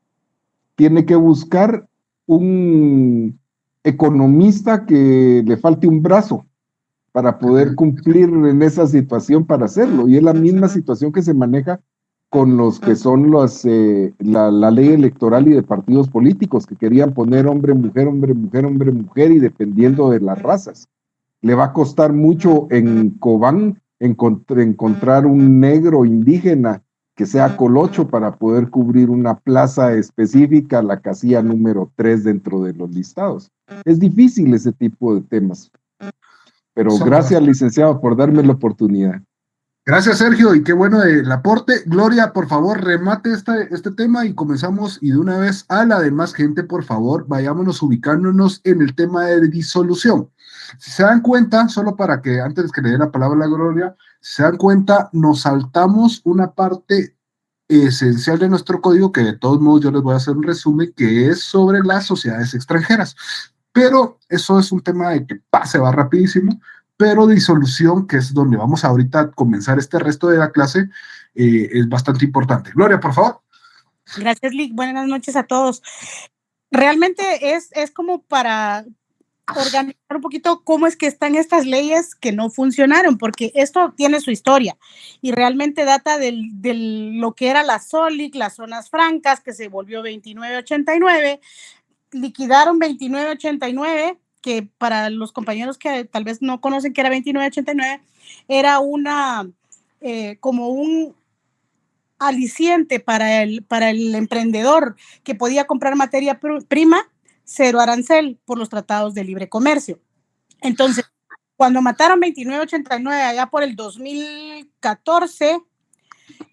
tiene que buscar un economista que le falte un brazo para poder cumplir en esa situación para hacerlo. Y es la misma situación que se maneja con los que son la ley electoral y de partidos políticos, que querían poner hombre, mujer, hombre, mujer, hombre, mujer, y dependiendo de las razas. Le va a costar mucho en Cobán encontrar un negro indígena que sea colocho para poder cubrir una plaza específica, la casilla número 3 dentro de los listados. Es difícil ese tipo de temas. Pero gracias, licenciado, por darme la oportunidad. Gracias, Sergio, y qué bueno el aporte. Gloria, por favor, remate este tema y comenzamos, y de una vez a la demás gente, por favor, vayámonos ubicándonos en el tema de disolución. Si se dan cuenta, solo para que antes que le dé la palabra a Gloria, si se dan cuenta, nos saltamos una parte esencial de nuestro código, que de todos modos yo les voy a hacer un resumen, que es sobre las sociedades extranjeras. Pero eso es un tema de que se va rapidísimo. Pero disolución, que es donde vamos ahorita a comenzar este resto de la clase, es bastante importante. Gloria, por favor. Gracias, Lick. Buenas noches a todos. Realmente es como para organizar un poquito cómo es que están estas leyes que no funcionaron, porque esto tiene su historia y realmente data de lo que era la SOLIC, las zonas francas, que se volvió 2989, liquidaron 2989, que para los compañeros que tal vez no conocen que era 2989, era como un aliciente para el emprendedor que podía comprar materia prima, cero arancel por los tratados de libre comercio. Entonces, cuando mataron 2989 allá por el 2014,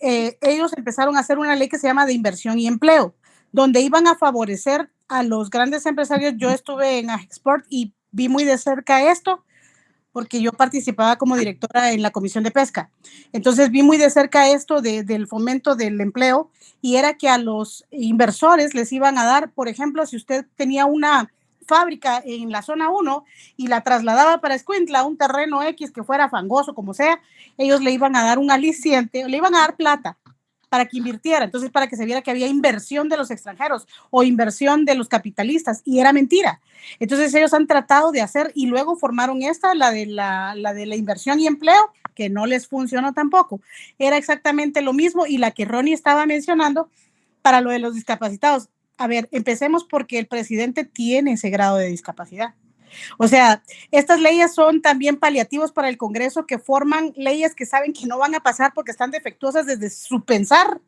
ellos empezaron a hacer una ley que se llama de inversión y empleo, donde iban a favorecer a los grandes empresarios. Yo estuve en Export y vi muy de cerca esto, porque yo participaba como directora en la Comisión de Pesca. Entonces vi muy de cerca esto del fomento del empleo, y era que a los inversores les iban a dar, por ejemplo, si usted tenía una fábrica en la zona 1 y la trasladaba para Escuintla, un terreno X que fuera fangoso, como sea, ellos le iban a dar un aliciente, le iban a dar plata para que invirtiera. Entonces, para que se viera que había inversión de los extranjeros o inversión de los capitalistas, y era mentira. Entonces, ellos han tratado de hacer, y luego formaron la de la inversión y empleo, que no les funcionó tampoco. Era exactamente lo mismo, y la que Ronnie estaba mencionando para lo de los discapacitados. A ver, empecemos porque el presidente tiene ese grado de discapacidad. O sea, estas leyes son también paliativos para el Congreso, que forman leyes que saben que no van a pasar porque están defectuosas desde su pensar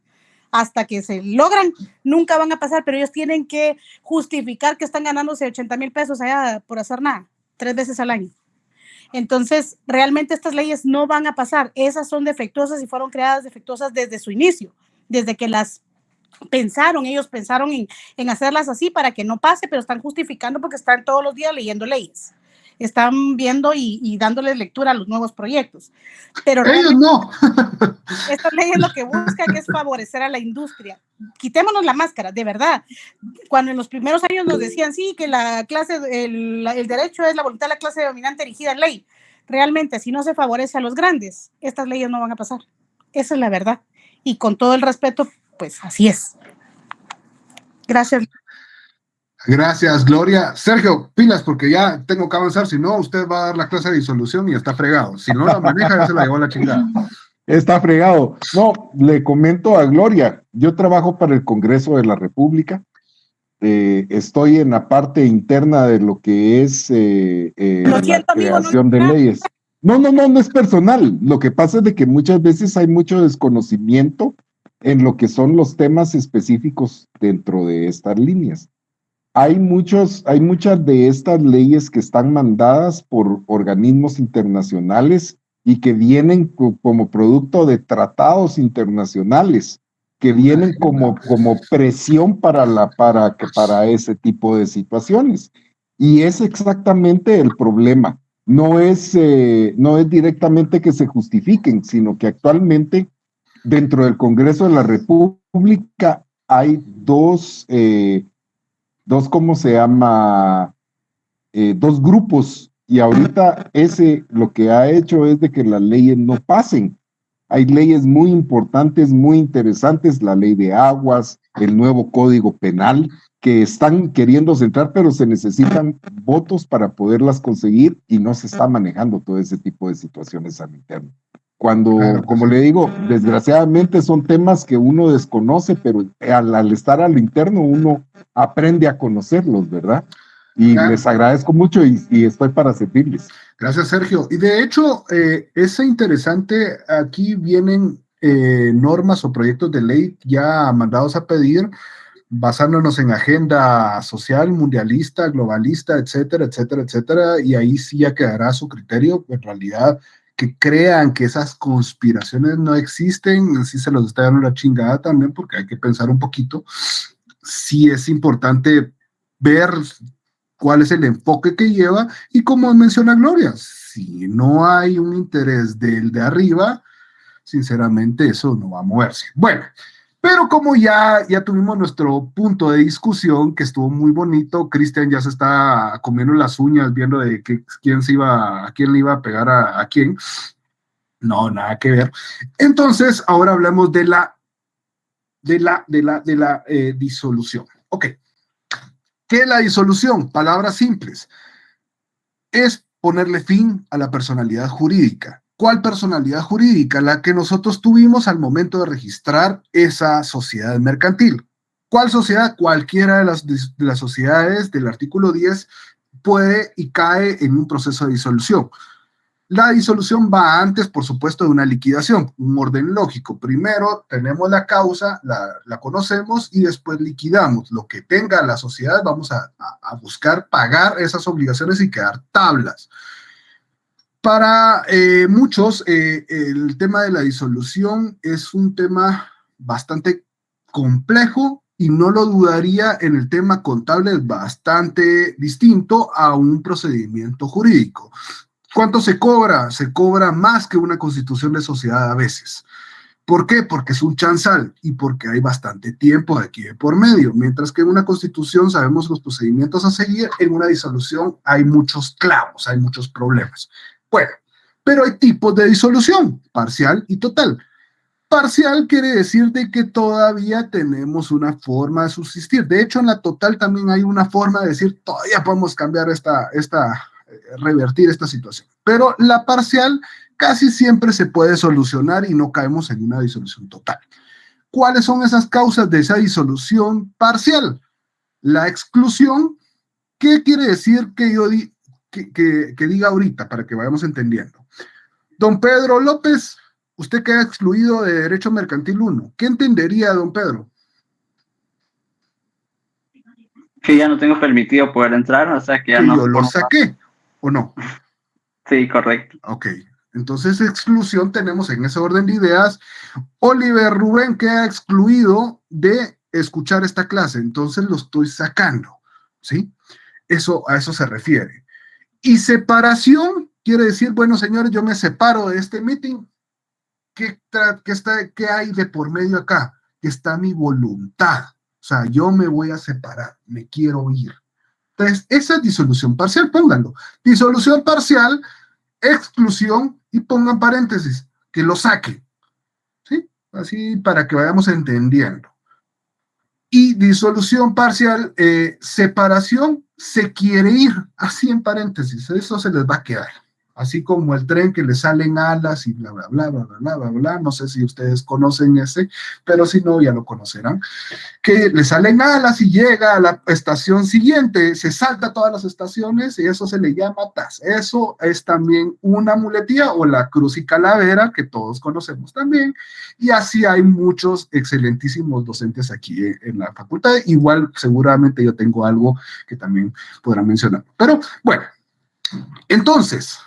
hasta que se logran, nunca van a pasar, pero ellos tienen que justificar que están ganándose 80,000 pesos allá por hacer nada, 3 veces al año. Entonces, realmente estas leyes no van a pasar. Esas son defectuosas y fueron creadas defectuosas desde su inicio, desde que ellos pensaron en hacerlas así para que no pase, pero están justificando porque están todos los días leyendo leyes, están viendo y dándoles lectura a los nuevos proyectos. Pero ellos no. Estas leyes lo que buscan es favorecer a la industria. Quitémonos la máscara, de verdad. Cuando en los primeros años nos decían, sí, que el derecho es la voluntad de la clase dominante erigida en ley, realmente, si no se favorece a los grandes, estas leyes no van a pasar. Esa es la verdad. Y con todo el respeto, pues así es. Gracias. Gracias, Gloria. Sergio, pilas, porque ya tengo que avanzar, si no, usted va a dar la clase de disolución y está fregado. Si no la maneja, ya se la llevó a la chingada. Está fregado. No, le comento a Gloria, yo trabajo para el Congreso de la República, estoy en la parte interna de lo que es la creación de leyes. No es personal. Lo que pasa es de que muchas veces hay mucho desconocimiento en lo que son los temas específicos dentro de estas líneas. Hay muchas de estas leyes que están mandadas por organismos internacionales y que vienen como producto de tratados internacionales, que vienen como presión para ese tipo de situaciones. Y es exactamente el problema. No es directamente que se justifiquen, sino que actualmente dentro del Congreso de la República hay dos ¿cómo se llama? Dos grupos, y ahorita ese lo que ha hecho es de que las leyes no pasen. Hay leyes muy importantes, muy interesantes, la ley de aguas, el nuevo código penal, que están queriendo centrar, pero se necesitan votos para poderlas conseguir y no se está manejando todo ese tipo de situaciones al interno. Cuando, Claro, como le digo, desgraciadamente son temas que uno desconoce, pero al estar al interno uno aprende a conocerlos, ¿verdad? Y Claro. les agradezco mucho y estoy para servirles. Gracias, Sergio. Y de hecho, es interesante, aquí vienen normas o proyectos de ley ya mandados a pedir, basándonos en agenda social, mundialista, globalista, etcétera, etcétera, etcétera, y ahí sí ya quedará a su criterio. En realidad, que crean que esas conspiraciones no existen, sí se los está dando la chingada también, porque hay que pensar un poquito. Sí es importante ver cuál es el enfoque que lleva, y como menciona Gloria, si no hay un interés del de arriba, sinceramente eso no va a moverse. Bueno, pero como ya tuvimos nuestro punto de discusión, que estuvo muy bonito, Cristian ya se está comiendo las uñas viendo de que, a quién le iba a pegar a quién. No, nada que ver. Entonces, ahora hablamos de la disolución. Ok. ¿Qué es la disolución? Palabras simples. Es ponerle fin a la personalidad jurídica. ¿Cuál personalidad jurídica? La que nosotros tuvimos al momento de registrar esa sociedad mercantil. ¿Cuál sociedad? Cualquiera de las sociedades del artículo 10 puede y cae en un proceso de disolución. La disolución va antes, por supuesto, de una liquidación, un orden lógico. Primero tenemos la causa, la conocemos y después liquidamos. Lo que tenga la sociedad, vamos a buscar pagar esas obligaciones y quedar tablas. Para muchos, el tema de la disolución es un tema bastante complejo y no lo dudaría. En el tema contable es bastante distinto a un procedimiento jurídico. ¿Cuánto se cobra? Se cobra más que una constitución de sociedad a veces. ¿Por qué? Porque es un chanzal y porque hay bastante tiempo de aquí de por medio. Mientras que en una constitución sabemos los procedimientos a seguir, en una disolución hay muchos clavos, hay muchos problemas. Bueno, pero hay tipos de disolución, parcial y total. Parcial quiere decir de que todavía tenemos una forma de subsistir. De hecho, en la total también hay una forma de decir, todavía podemos cambiar revertir esta situación. Pero la parcial casi siempre se puede solucionar y no caemos en una disolución total. ¿Cuáles son esas causas de esa disolución parcial? La exclusión. ¿Qué quiere decir que yo que diga ahorita para que vayamos entendiendo? Don Pedro López, usted queda excluido de Derecho Mercantil 1. ¿Qué entendería, don Pedro? Que ya no tengo permitido poder entrar, o sea que ya que no. Yo lo saqué, ¿o no? Sí, correcto. Ok, entonces exclusión tenemos en ese orden de ideas. Oliver Rubén queda excluido de escuchar esta clase, entonces lo estoy sacando, ¿sí? A eso se refiere. Y separación quiere decir, bueno, señores, yo me separo de este meeting. ¿Qué hay de por medio acá? Que está mi voluntad. O sea, yo me voy a separar, me quiero ir. Entonces, esa es disolución parcial, pónganlo. Disolución parcial, exclusión, y pongan paréntesis, que lo saquen. ¿Sí? Así para que vayamos entendiendo. Y disolución parcial, separación, se quiere ir, así en paréntesis, eso se les va a quedar. Así como el tren que le salen alas y bla, bla, bla, bla, bla, bla, bla, no sé si ustedes conocen ese, pero si no, ya lo conocerán, que le salen alas y llega a la estación siguiente, se salta todas las estaciones y eso se le llama TAS. Eso es también una muletilla o la cruz y calavera que todos conocemos también, y así hay muchos excelentísimos docentes aquí en la facultad. Igual seguramente yo tengo algo que también podrán mencionar, pero bueno, entonces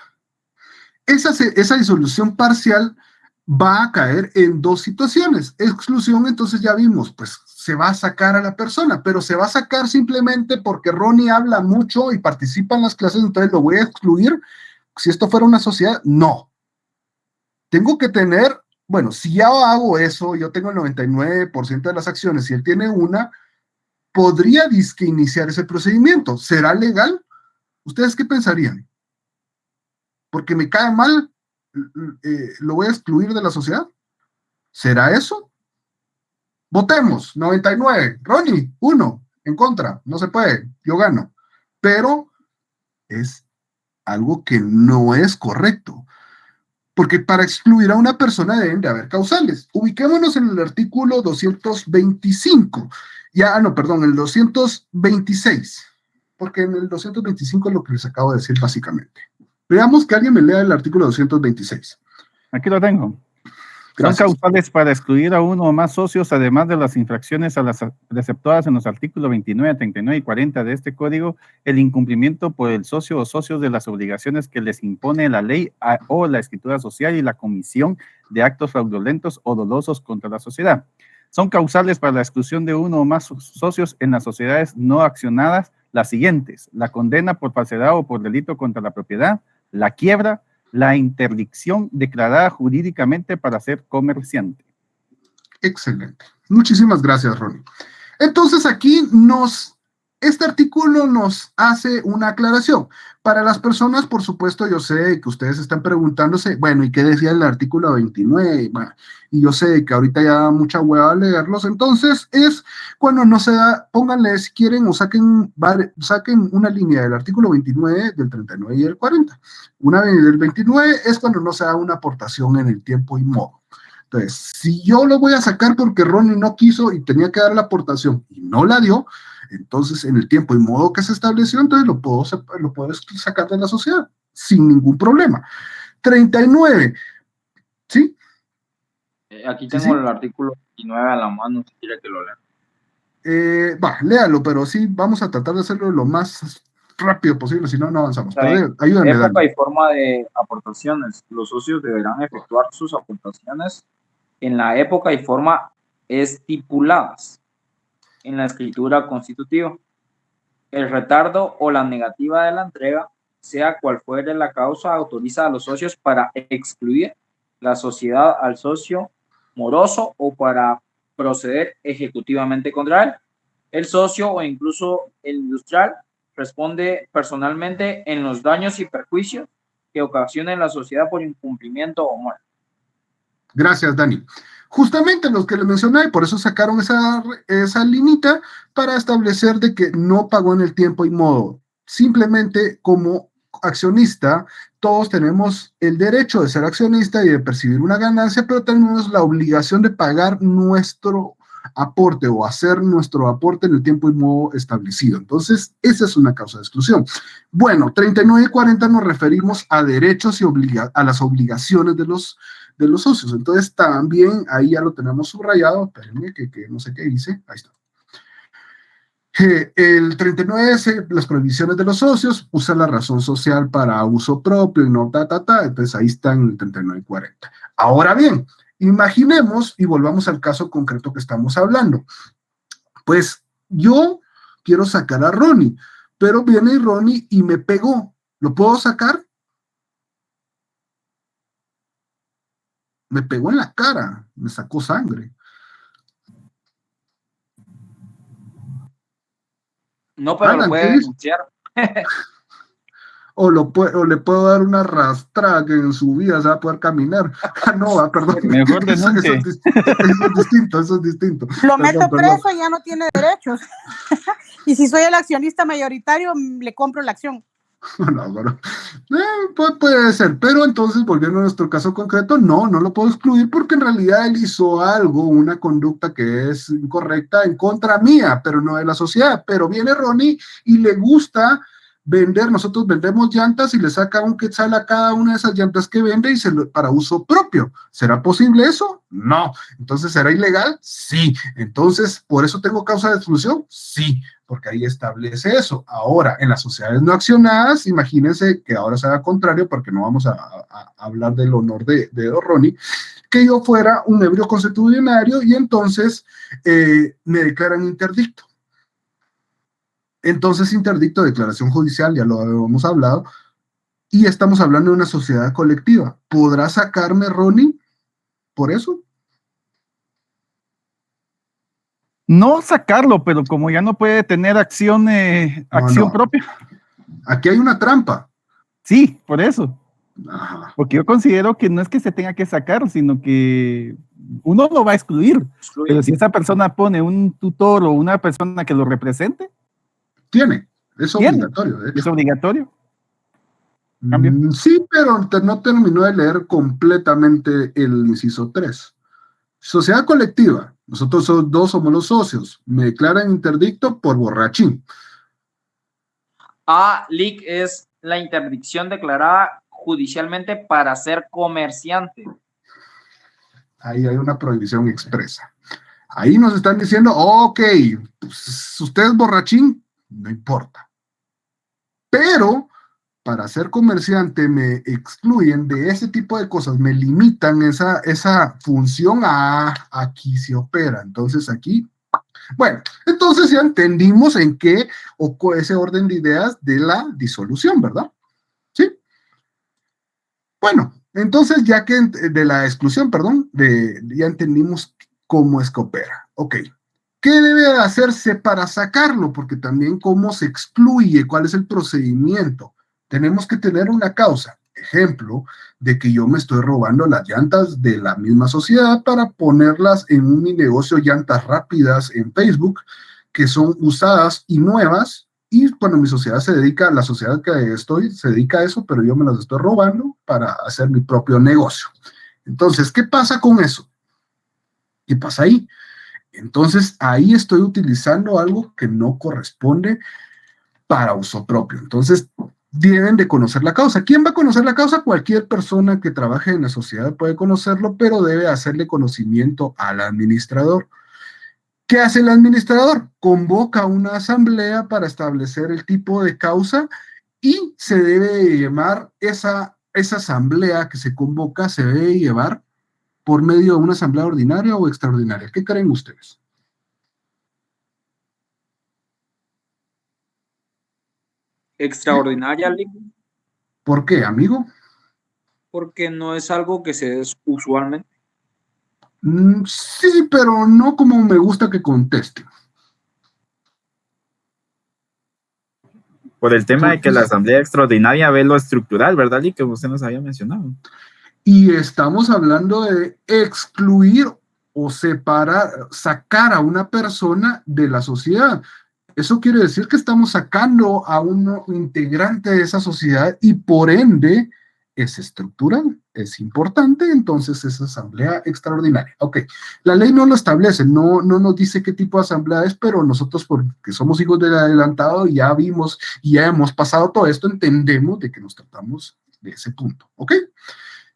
esa disolución parcial va a caer en dos situaciones. Exclusión, entonces ya vimos, pues se va a sacar a la persona, pero se va a sacar simplemente porque Ronnie habla mucho y participa en las clases, entonces lo voy a excluir. Si esto fuera una sociedad, no. Tengo que tener, bueno, si ya hago eso, yo tengo el 99% de las acciones, si él tiene una, podría disque iniciar ese procedimiento. ¿Será legal? ¿Ustedes qué pensarían? ¿Porque me cae mal, lo voy a excluir de la sociedad? ¿Será eso? Votemos. 99. Ronnie, 1. En contra. No se puede. Yo gano. Pero es algo que no es correcto. Porque para excluir a una persona deben de haber causales. Ubiquémonos en el artículo 225. El 226. Porque en el 225 es lo que les acabo de decir básicamente. Veamos que alguien me lea el artículo 226. Aquí lo tengo. Gracias. Son causales para excluir a uno o más socios, además de las infracciones a las preceptuadas en los artículos 29, 39 y 40 de este código, el incumplimiento por el socio o socios de las obligaciones que les impone la ley o la escritura social y la comisión de actos fraudulentos o dolosos contra la sociedad. Son causales para la exclusión de uno o más socios en las sociedades no accionadas las siguientes: la condena por falsedad o por delito contra la propiedad, la quiebra, la interdicción declarada jurídicamente para ser comerciante. Excelente. Muchísimas gracias, Ronnie. Entonces aquí este artículo nos hace una aclaración. Para las personas, por supuesto, yo sé que ustedes están preguntándose, bueno, ¿y qué decía el artículo 29? Bueno, y yo sé que ahorita ya da mucha hueva leerlos, entonces es cuando no se da, pónganle si quieren o saquen una línea del artículo 29, del 39 y del 40. Una del 29 es cuando no se da una aportación en el tiempo y modo. Entonces, si yo lo voy a sacar porque Ronnie no quiso y tenía que dar la aportación y no la dio, entonces en el tiempo y modo que se estableció, entonces lo puedo sacar de la sociedad sin ningún problema. 39, ¿sí? Aquí tengo el artículo 29 a la mano, si quiere que lo lea. Léalo, pero sí, vamos a tratar de hacerlo lo más rápido posible, si no, no avanzamos. Pero ayúdenme. Época Dani. y forma de aportaciones. Los socios deberán efectuar sus aportaciones en la época y forma estipuladas en la escritura constitutiva. El retardo o la negativa de la entrega, sea cual fuere la causa, autoriza a los socios para excluir la sociedad al socio moroso o para proceder ejecutivamente contra él. El socio o incluso el industrial responde personalmente en los daños y perjuicios que ocasione la sociedad por incumplimiento o muerte. Gracias, Dani. Justamente los que les mencioné, por eso sacaron esa linita para establecer de que no pagó en el tiempo y modo. Simplemente como accionista, todos tenemos el derecho de ser accionista y de percibir una ganancia, pero tenemos la obligación de pagar nuestro aporte o hacer nuestro aporte en el tiempo y modo establecido. Entonces, esa es una causa de exclusión. Bueno, 39 y 40 nos referimos a derechos y a las obligaciones de los socios. Entonces, también ahí ya lo tenemos subrayado. Espérenme que no sé qué dice. Ahí está. El 39 es las prohibiciones de los socios, usa la razón social para uso propio y no entonces ahí están el 39 y 40. Ahora bien, imaginemos y volvamos al caso concreto que estamos hablando. Pues yo quiero sacar a Ronnie, pero viene Ronnie y me pegó. ¿Lo puedo sacar? Me pegó en la cara, me sacó sangre. No, pero lo puede denunciar. O le puedo dar una arrastrada que en su vida se va a poder caminar. No, perdón. Mejor denuncie. Eso es distinto. Lo meto preso y ya no tiene derechos. Y si soy el accionista mayoritario, le compro la acción. No, bueno, puede ser, pero entonces, volviendo a nuestro caso concreto, no lo puedo excluir porque en realidad él hizo algo, una conducta que es incorrecta en contra mía, pero no de la sociedad. Pero viene Ronnie y le gusta vender, nosotros vendemos llantas y le saca un quetzal a cada una de esas llantas que vende y para uso propio. ¿Será posible eso? No. Entonces, ¿será ilegal? Sí. Entonces, ¿por eso tengo causa de exclusión? Sí, porque ahí establece eso. Ahora, en las sociedades no accionadas, imagínense que ahora se haga contrario, porque no vamos a hablar del honor de Ronnie, que yo fuera un ebrio constitucionario y entonces me declaran interdicto. Entonces, interdicto, declaración judicial, ya lo habíamos hablado, y estamos hablando de una sociedad colectiva. ¿Podrá sacarme Ronnie por eso? No sacarlo, pero como ya no puede tener acción propia. Aquí hay una trampa. Sí, por eso. Ajá. Porque yo considero que no es que se tenga que sacar, sino que uno lo va a excluir. Pero si esa persona pone un tutor o una persona que lo represente, es obligatorio, de hecho. Es obligatorio. Sí, pero no terminó de leer completamente el inciso 3. Sociedad colectiva. Nosotros dos somos los socios. Me declaran interdicto por borrachín. Lic es la interdicción declarada judicialmente para ser comerciante. Ahí hay una prohibición expresa. Ahí nos están diciendo, ok, pues, usted es borrachín, no importa. Pero para ser comerciante me excluyen de ese tipo de cosas, me limitan esa función aquí se opera. Entonces aquí, bueno, entonces ya entendimos en qué ocurre ese orden de ideas de la disolución, ¿verdad? ¿Sí? Bueno, entonces ya que de la exclusión, perdón, ya entendimos cómo es que opera. Ok. ¿Qué debe hacerse para sacarlo? Porque también cómo se excluye, cuál es el procedimiento. Tenemos que tener una causa, ejemplo, de que yo me estoy robando las llantas de la misma sociedad para ponerlas en un negocio llantas rápidas en Facebook, que son usadas y nuevas, y cuando mi sociedad la sociedad que estoy, se dedica a eso, pero yo me las estoy robando para hacer mi propio negocio. Entonces, ¿qué pasa con eso? ¿Qué pasa ahí? Entonces, ahí estoy utilizando algo que no corresponde para uso propio. Entonces, deben de conocer la causa. ¿Quién va a conocer la causa? Cualquier persona que trabaje en la sociedad puede conocerlo, pero debe hacerle conocimiento al administrador. ¿Qué hace el administrador? Convoca una asamblea para establecer el tipo de causa y se debe llevar esa asamblea que se convoca, se debe llevar por medio de una asamblea ordinaria o extraordinaria. ¿Qué creen ustedes? Extraordinaria, Lic. ¿Por qué, amigo? Porque no es algo que se dé usualmente. Sí, pero no como me gusta que conteste. Por el tema de que la asamblea extraordinaria ve lo estructural, ¿verdad, Lic? Que usted nos había mencionado. Y estamos hablando de excluir o separar, sacar a una persona de la sociedad. Eso quiere decir que estamos sacando a un integrante de esa sociedad y por ende es estructural, es importante, entonces es asamblea extraordinaria. Ok, la ley no lo establece, no nos dice qué tipo de asamblea es, pero nosotros porque somos hijos del adelantado ya vimos y ya hemos pasado todo esto, entendemos de que nos tratamos de ese punto. Ok,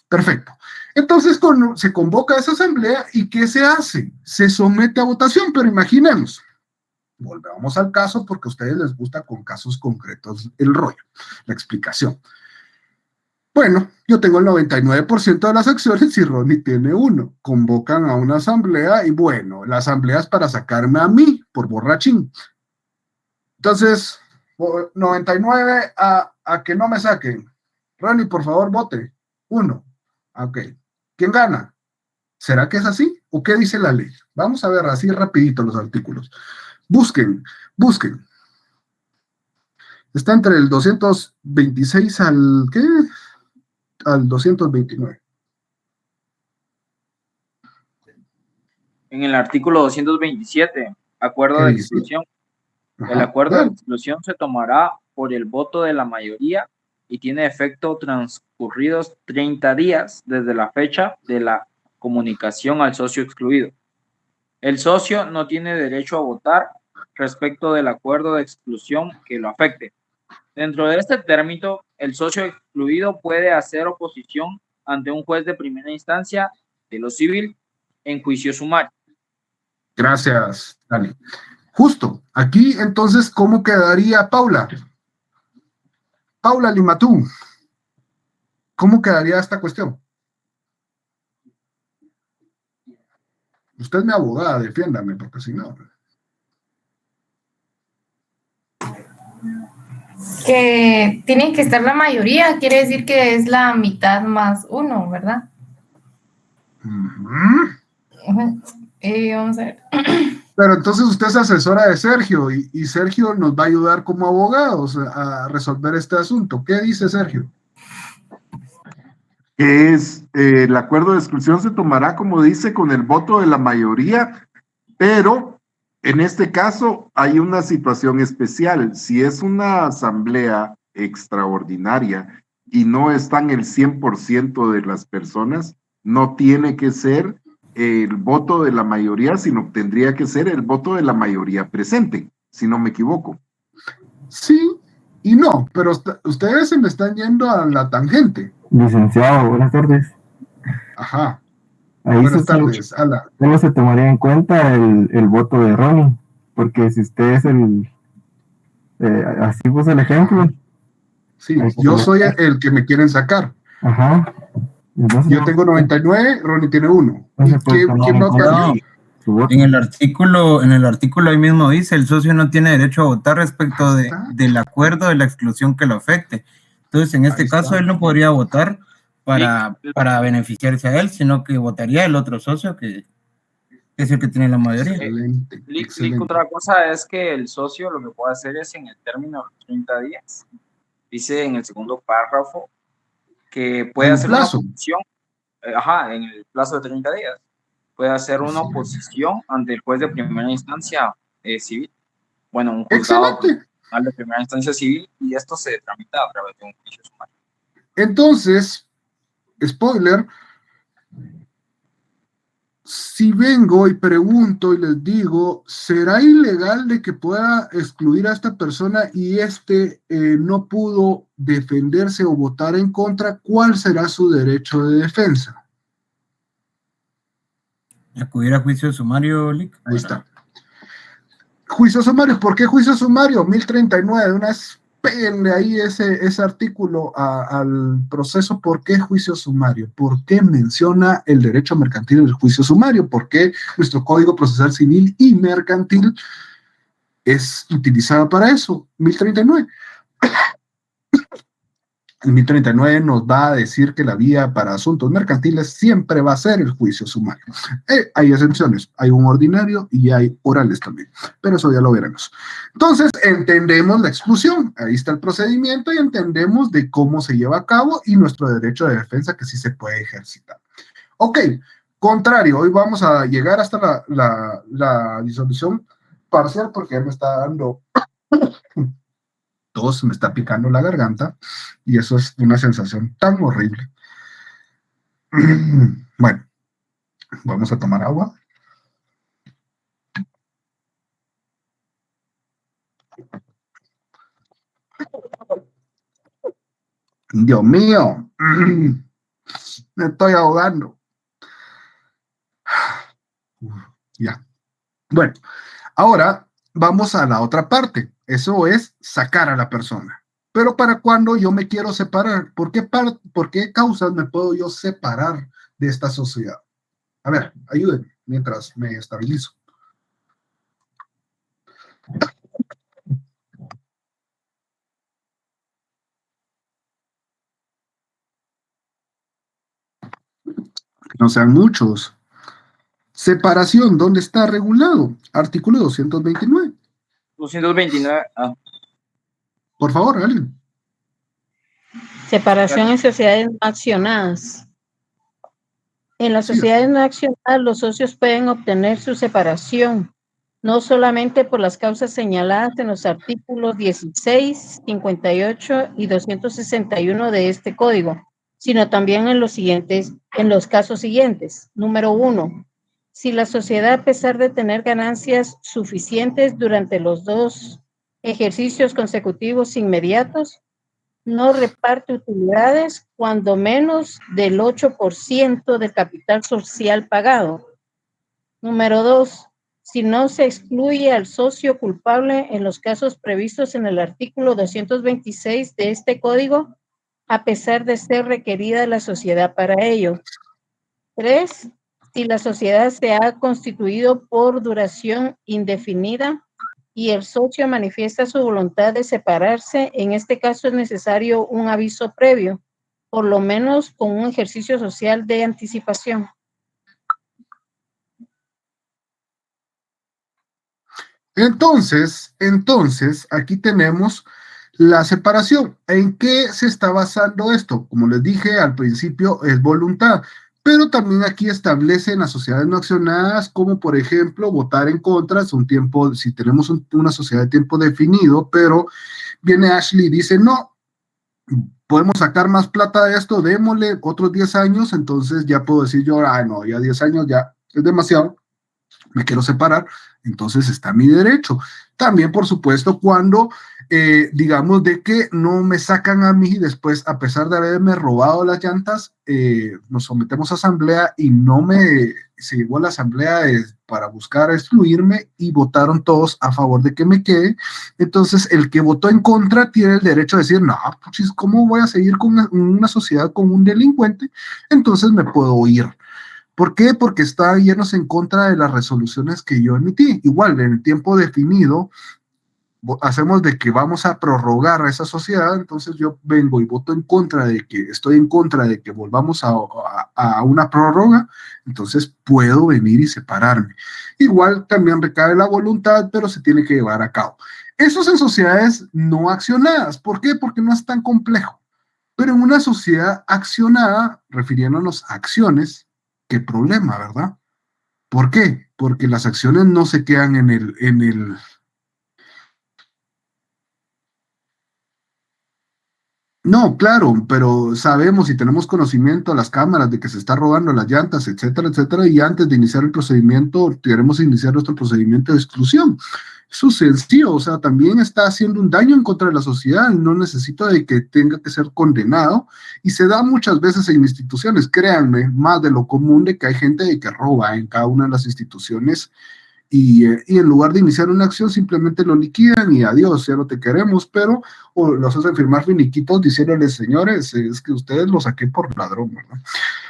perfecto. Entonces se convoca a esa asamblea y ¿qué se hace? Se somete a votación, pero imaginemos. Volvamos al caso porque a ustedes les gusta con casos concretos el rollo, la explicación. Bueno, yo tengo el 99% de las acciones y Ronnie tiene 1. Convocan a una asamblea y bueno, la asamblea es para sacarme a mí por borrachín. Entonces, 99 a que no me saquen. Ronnie, por favor, vote. 1. Ok. ¿Quién gana? ¿Será que es así? ¿O qué dice la ley? Vamos a ver así rapidito los artículos. Busquen. Está entre el 226 al, ¿qué? Al 229. En el artículo 227, acuerdo de exclusión. El acuerdo de exclusión se tomará por el voto de la mayoría y tiene efecto transcurridos 30 días desde la fecha de la comunicación al socio excluido. El socio no tiene derecho a votar respecto del acuerdo de exclusión que lo afecte. Dentro de este término, el socio excluido puede hacer oposición ante un juez de primera instancia de lo civil en juicio sumario. Gracias, Dani. Justo, aquí entonces, ¿cómo quedaría Paula? Paula Limatú, ¿cómo quedaría esta cuestión? Usted es mi abogada, defiéndame, porque si no... Que tiene que estar la mayoría, quiere decir que es la mitad más 1, ¿verdad? Vamos a ver. Pero entonces usted es asesora de Sergio y Sergio nos va a ayudar como abogados a resolver este asunto. ¿Qué dice Sergio? Es el acuerdo de exclusión se tomará, como dice, con el voto de la mayoría, pero en este caso hay una situación especial. Si es una asamblea extraordinaria y no están el 100% de las personas, no tiene que ser el voto de la mayoría, sino tendría que ser el voto de la mayoría presente, si no me equivoco. Sí y no, pero ustedes se me están yendo a la tangente. Licenciado, buenas tardes. Ajá. Ahí Buenas tardes, Ala. Solo se tomaría en cuenta el voto de Ronnie, porque si usted es así puso el ejemplo. Sí, yo soy el que me quieren sacar. Ajá. Entonces, yo tengo 99, Ronnie tiene 1. ¿Quién va a No, en el artículo ahí mismo dice, el socio no tiene derecho a votar respecto del acuerdo de la exclusión que lo afecte. Entonces, en este caso, él no podría votar para beneficiarse a él, sino que votaría el otro socio que es el que tiene la mayoría. Excelente. Otra cosa es que el socio lo que puede hacer es en el término de 30 días. Dice en el segundo párrafo que puede hacer una oposición, en el plazo de 30 días, puede hacer una oposición ante el juez de primera instancia civil. Bueno, un juzgado de primera instancia civil, y esto se tramita a través de un juicio sumario. Entonces, spoiler, si vengo y pregunto y les digo, ¿será ilegal de que pueda excluir a esta persona y no pudo defenderse o votar en contra? ¿Cuál será su derecho de defensa? Acudir a juicio sumario, Lick. Ahí está. Juicio sumario, ¿por qué juicio sumario? 1039, una vez péguenle ahí ese artículo al proceso. ¿Por qué juicio sumario? ¿Por qué menciona el derecho mercantil en el juicio sumario? ¿Por qué nuestro Código Procesal Civil y Mercantil es utilizado para eso? 1039. El 1039 nos va a decir que la vía para asuntos mercantiles siempre va a ser el juicio sumario. Hay excepciones, hay un ordinario y hay orales también, pero eso ya lo veremos. Entonces, entendemos la exclusión, ahí está el procedimiento y entendemos de cómo se lleva a cabo y nuestro derecho de defensa que sí se puede ejercitar. Ok, contrario, hoy vamos a llegar hasta la disolución parcial porque ya me está dando... se me está picando la garganta y eso es una sensación tan horrible. Bueno, vamos a tomar agua. Dios mío, me estoy ahogando. Ya. Bueno, ahora vamos a la otra parte. Eso es sacar a la persona. Pero para cuando yo me quiero separar, ¿por qué causas me puedo yo separar de esta sociedad? A ver, ayúdenme mientras me estabilizo. No sean muchos. Separación, ¿dónde está regulado? Artículo 229. 229. Por favor, alguien. Separación en sociedades no accionadas. En las sociedades no accionadas, los socios pueden obtener su separación, no solamente por las causas señaladas en los artículos 16, 58 y 261 de este código, sino también en los casos siguientes. Número 1. Si la sociedad, a pesar de tener ganancias suficientes durante los 2 ejercicios consecutivos inmediatos, no reparte utilidades cuando menos del 8% del capital social pagado. Número 2. Si no se excluye al socio culpable en los casos previstos en el artículo 226 de este código, a pesar de ser requerida la sociedad para ello. 3. Si la sociedad se ha constituido por duración indefinida y el socio manifiesta su voluntad de separarse, en este caso es necesario un aviso previo, por lo menos con un ejercicio social de anticipación. Entonces, aquí tenemos la separación. ¿En qué se está basando esto? Como les dije al principio, es voluntad, pero también aquí establece en las sociedades no accionadas, como por ejemplo, votar en contra, es un tiempo, si tenemos una sociedad de tiempo definido, pero viene Ashley y dice, no, podemos sacar más plata de esto, démosle otros 10 años, entonces ya puedo decir yo, no, ya 10 años ya es demasiado, me quiero separar, entonces está mi derecho. También, por supuesto, cuando digamos de que no me sacan a mí después, a pesar de haberme robado las llantas, nos sometemos a asamblea y se llegó a la asamblea para buscar excluirme y votaron todos a favor de que me quede. Entonces, el que votó en contra tiene el derecho a decir, no, pues, ¿cómo voy a seguir con una sociedad con un delincuente? Entonces me puedo ir. ¿Por qué? Porque está yéndose en contra de las resoluciones que yo emití. Igual, en el tiempo definido, hacemos de que vamos a prorrogar a esa sociedad, entonces yo vengo y voto estoy en contra de que volvamos a una prórroga, entonces puedo venir y separarme. Igual también recae la voluntad, pero se tiene que llevar a cabo. Eso es en sociedades no accionadas. ¿Por qué? Porque no es tan complejo. Pero en una sociedad accionada, refiriéndonos a acciones, ¿qué problema, verdad? ¿Por qué? Porque las acciones no se quedan en el No, claro, pero sabemos y tenemos conocimiento a las cámaras de que se está robando las llantas, etcétera, etcétera, y antes de iniciar el procedimiento, queremos iniciar nuestro procedimiento de exclusión. Eso es sencillo, o sea, también está haciendo un daño en contra de la sociedad, no necesita de que tenga que ser condenado, y se da muchas veces en instituciones, créanme, más de lo común de que hay gente que roba en cada una de las instituciones, y en lugar de iniciar una acción simplemente lo liquidan y adiós, ya no te queremos, pero o los hacen firmar finiquitos diciéndoles, señores, es que ustedes lo saqué por ladrón, ¿verdad?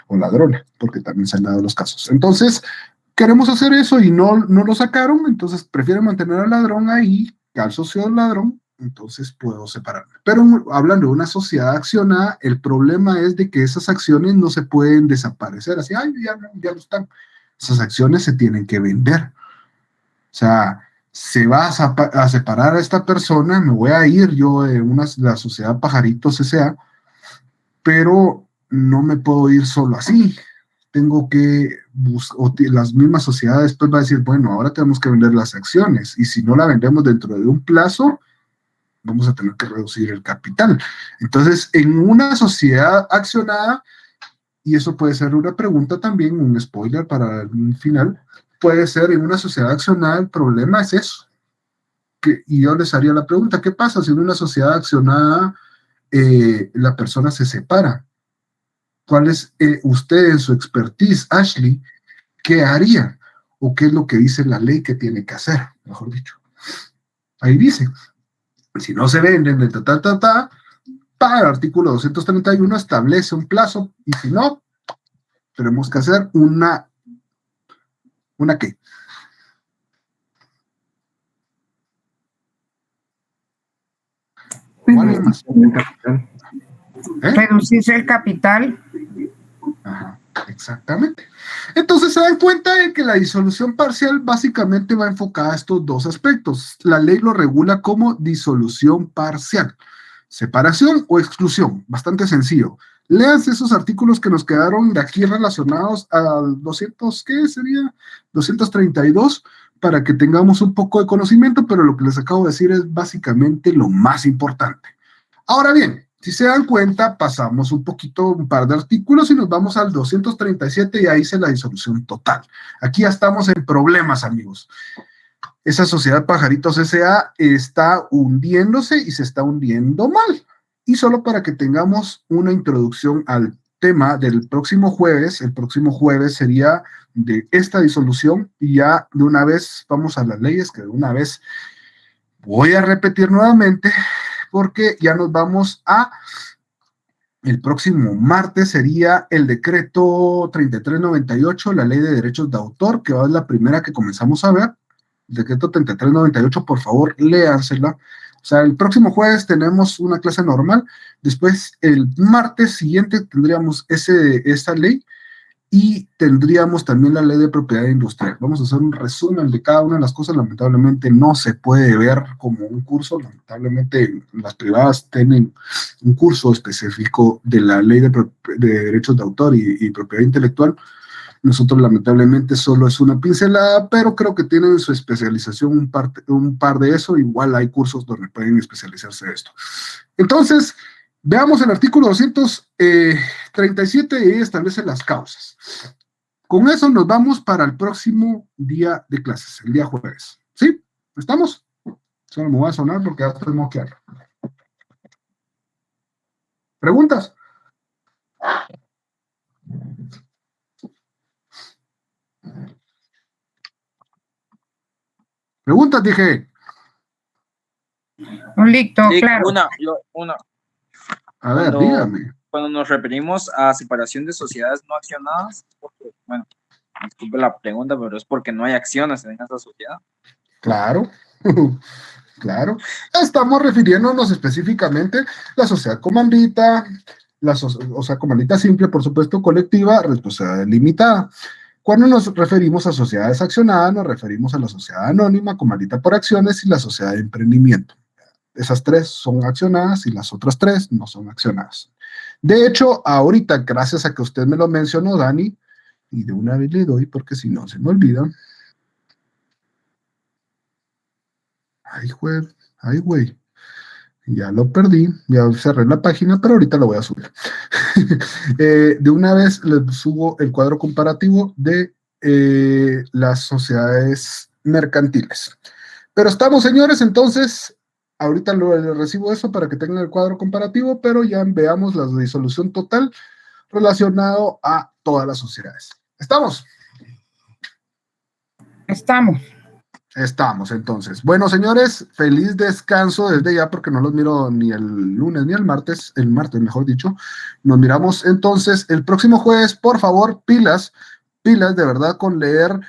O ladrona, porque también se han dado los casos. Entonces, queremos hacer eso y no lo sacaron, entonces prefieren mantener al ladrón ahí, que al socio del ladrón, entonces puedo separarme. Pero hablando de una sociedad accionada, el problema es de que esas acciones no se pueden desaparecer, así, ay, ya no están. Esas acciones se tienen que vender. O sea, se va a separar a esta persona, me voy a ir yo de la sociedad Pajaritos S.A., pero no me puedo ir solo así. Tengo que buscar, las mismas sociedades después va a decir, bueno, ahora tenemos que vender las acciones, y si no la vendemos dentro de un plazo, vamos a tener que reducir el capital. Entonces, en una sociedad accionada, y eso puede ser una pregunta también, un spoiler para el final, puede ser en una sociedad accionada, el problema es eso. Y yo les haría la pregunta, ¿qué pasa si en una sociedad accionada la persona se separa? ¿Cuál es usted en su expertise, Ashley, qué haría? ¿O qué es lo que dice la ley que tiene que hacer? Mejor dicho. Ahí dice, si no se venden, para el artículo 231 establece un plazo, y si no, tenemos que hacer ¿una qué? Reducirse el capital. Ajá, exactamente. Entonces se dan cuenta de que la disolución parcial básicamente va enfocada a estos dos aspectos. La ley lo regula como disolución parcial, separación o exclusión, bastante sencillo. Léanse esos artículos que nos quedaron de aquí relacionados al 232, para que tengamos un poco de conocimiento, pero lo que les acabo de decir es básicamente lo más importante. Ahora bien, si se dan cuenta, pasamos un par de artículos y nos vamos al 237 y ahí dice la disolución total. Aquí ya estamos en problemas, amigos. Esa sociedad Pajaritos S.A. está hundiéndose y se está hundiendo mal. Y solo para que tengamos una introducción al tema del próximo jueves, el próximo jueves sería de esta disolución, y ya de una vez vamos a las leyes, que de una vez voy a repetir nuevamente, porque ya nos vamos a el próximo martes, sería el decreto 3398, la ley de derechos de autor, que es la primera que comenzamos a ver. El decreto 3398, por favor, léansela. O sea, el próximo jueves tenemos una clase normal, después el martes siguiente tendríamos esa ley, y tendríamos también la ley de propiedad industrial. Vamos a hacer un resumen de cada una de las cosas. Lamentablemente no se puede ver como un curso, lamentablemente las privadas tienen un curso específico de la ley de derechos de autor y propiedad intelectual. Nosotros lamentablemente solo es una pincelada, pero creo que tienen su especialización un par de eso. Igual hay cursos donde pueden especializarse de esto. Entonces, veamos el artículo 237 y establece las causas. Con eso nos vamos para el próximo día de clases, el día jueves. ¿Sí? ¿Estamos? Solo me voy a sonar porque ya estoy moqueando. ¿Preguntas? Preguntas, dije. Listo, claro. Una. A ver, dígame. Cuando nos referimos a separación de sociedades no accionadas, porque, bueno, disculpe la pregunta, pero es porque no hay acciones en esa sociedad. Claro, claro. Estamos refiriéndonos específicamente a la sociedad comandita, comandita simple, por supuesto, colectiva, responsabilidad limitada. Cuando nos referimos a sociedades accionadas, nos referimos a la sociedad anónima, comandita por acciones, y la sociedad de emprendimiento. Esas tres son accionadas y las otras tres no son accionadas. De hecho, ahorita, gracias a que usted me lo mencionó, Dani, y de una vez le doy, porque si no se me olvida. Ay, güey. Ya lo perdí, ya cerré la página, pero ahorita lo voy a subir. De una vez les subo el cuadro comparativo de las sociedades mercantiles. Pero estamos, señores, entonces, ahorita les recibo eso para que tengan el cuadro comparativo, pero ya veamos la disolución total relacionado a todas las sociedades. ¿Estamos? Estamos, entonces. Bueno, señores, feliz descanso desde ya, porque no los miro ni el lunes ni el martes mejor dicho. Nos miramos entonces el próximo jueves. Por favor, pilas de verdad con leer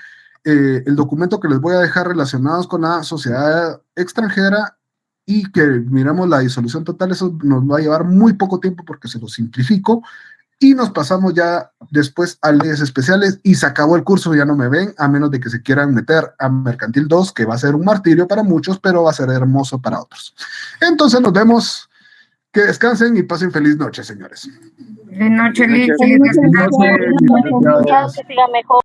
el documento que les voy a dejar relacionados con la sociedad extranjera y que miramos la disolución total. Eso nos va a llevar muy poco tiempo porque se lo simplifico. Y nos pasamos ya después a leyes especiales y se acabó el curso, ya no me ven, a menos de que se quieran meter a Mercantil 2, que va a ser un martirio para muchos, pero va a ser hermoso para otros. Entonces nos vemos, que descansen y pasen feliz noche, señores. Feliz noche, Liz. Que siga mejor.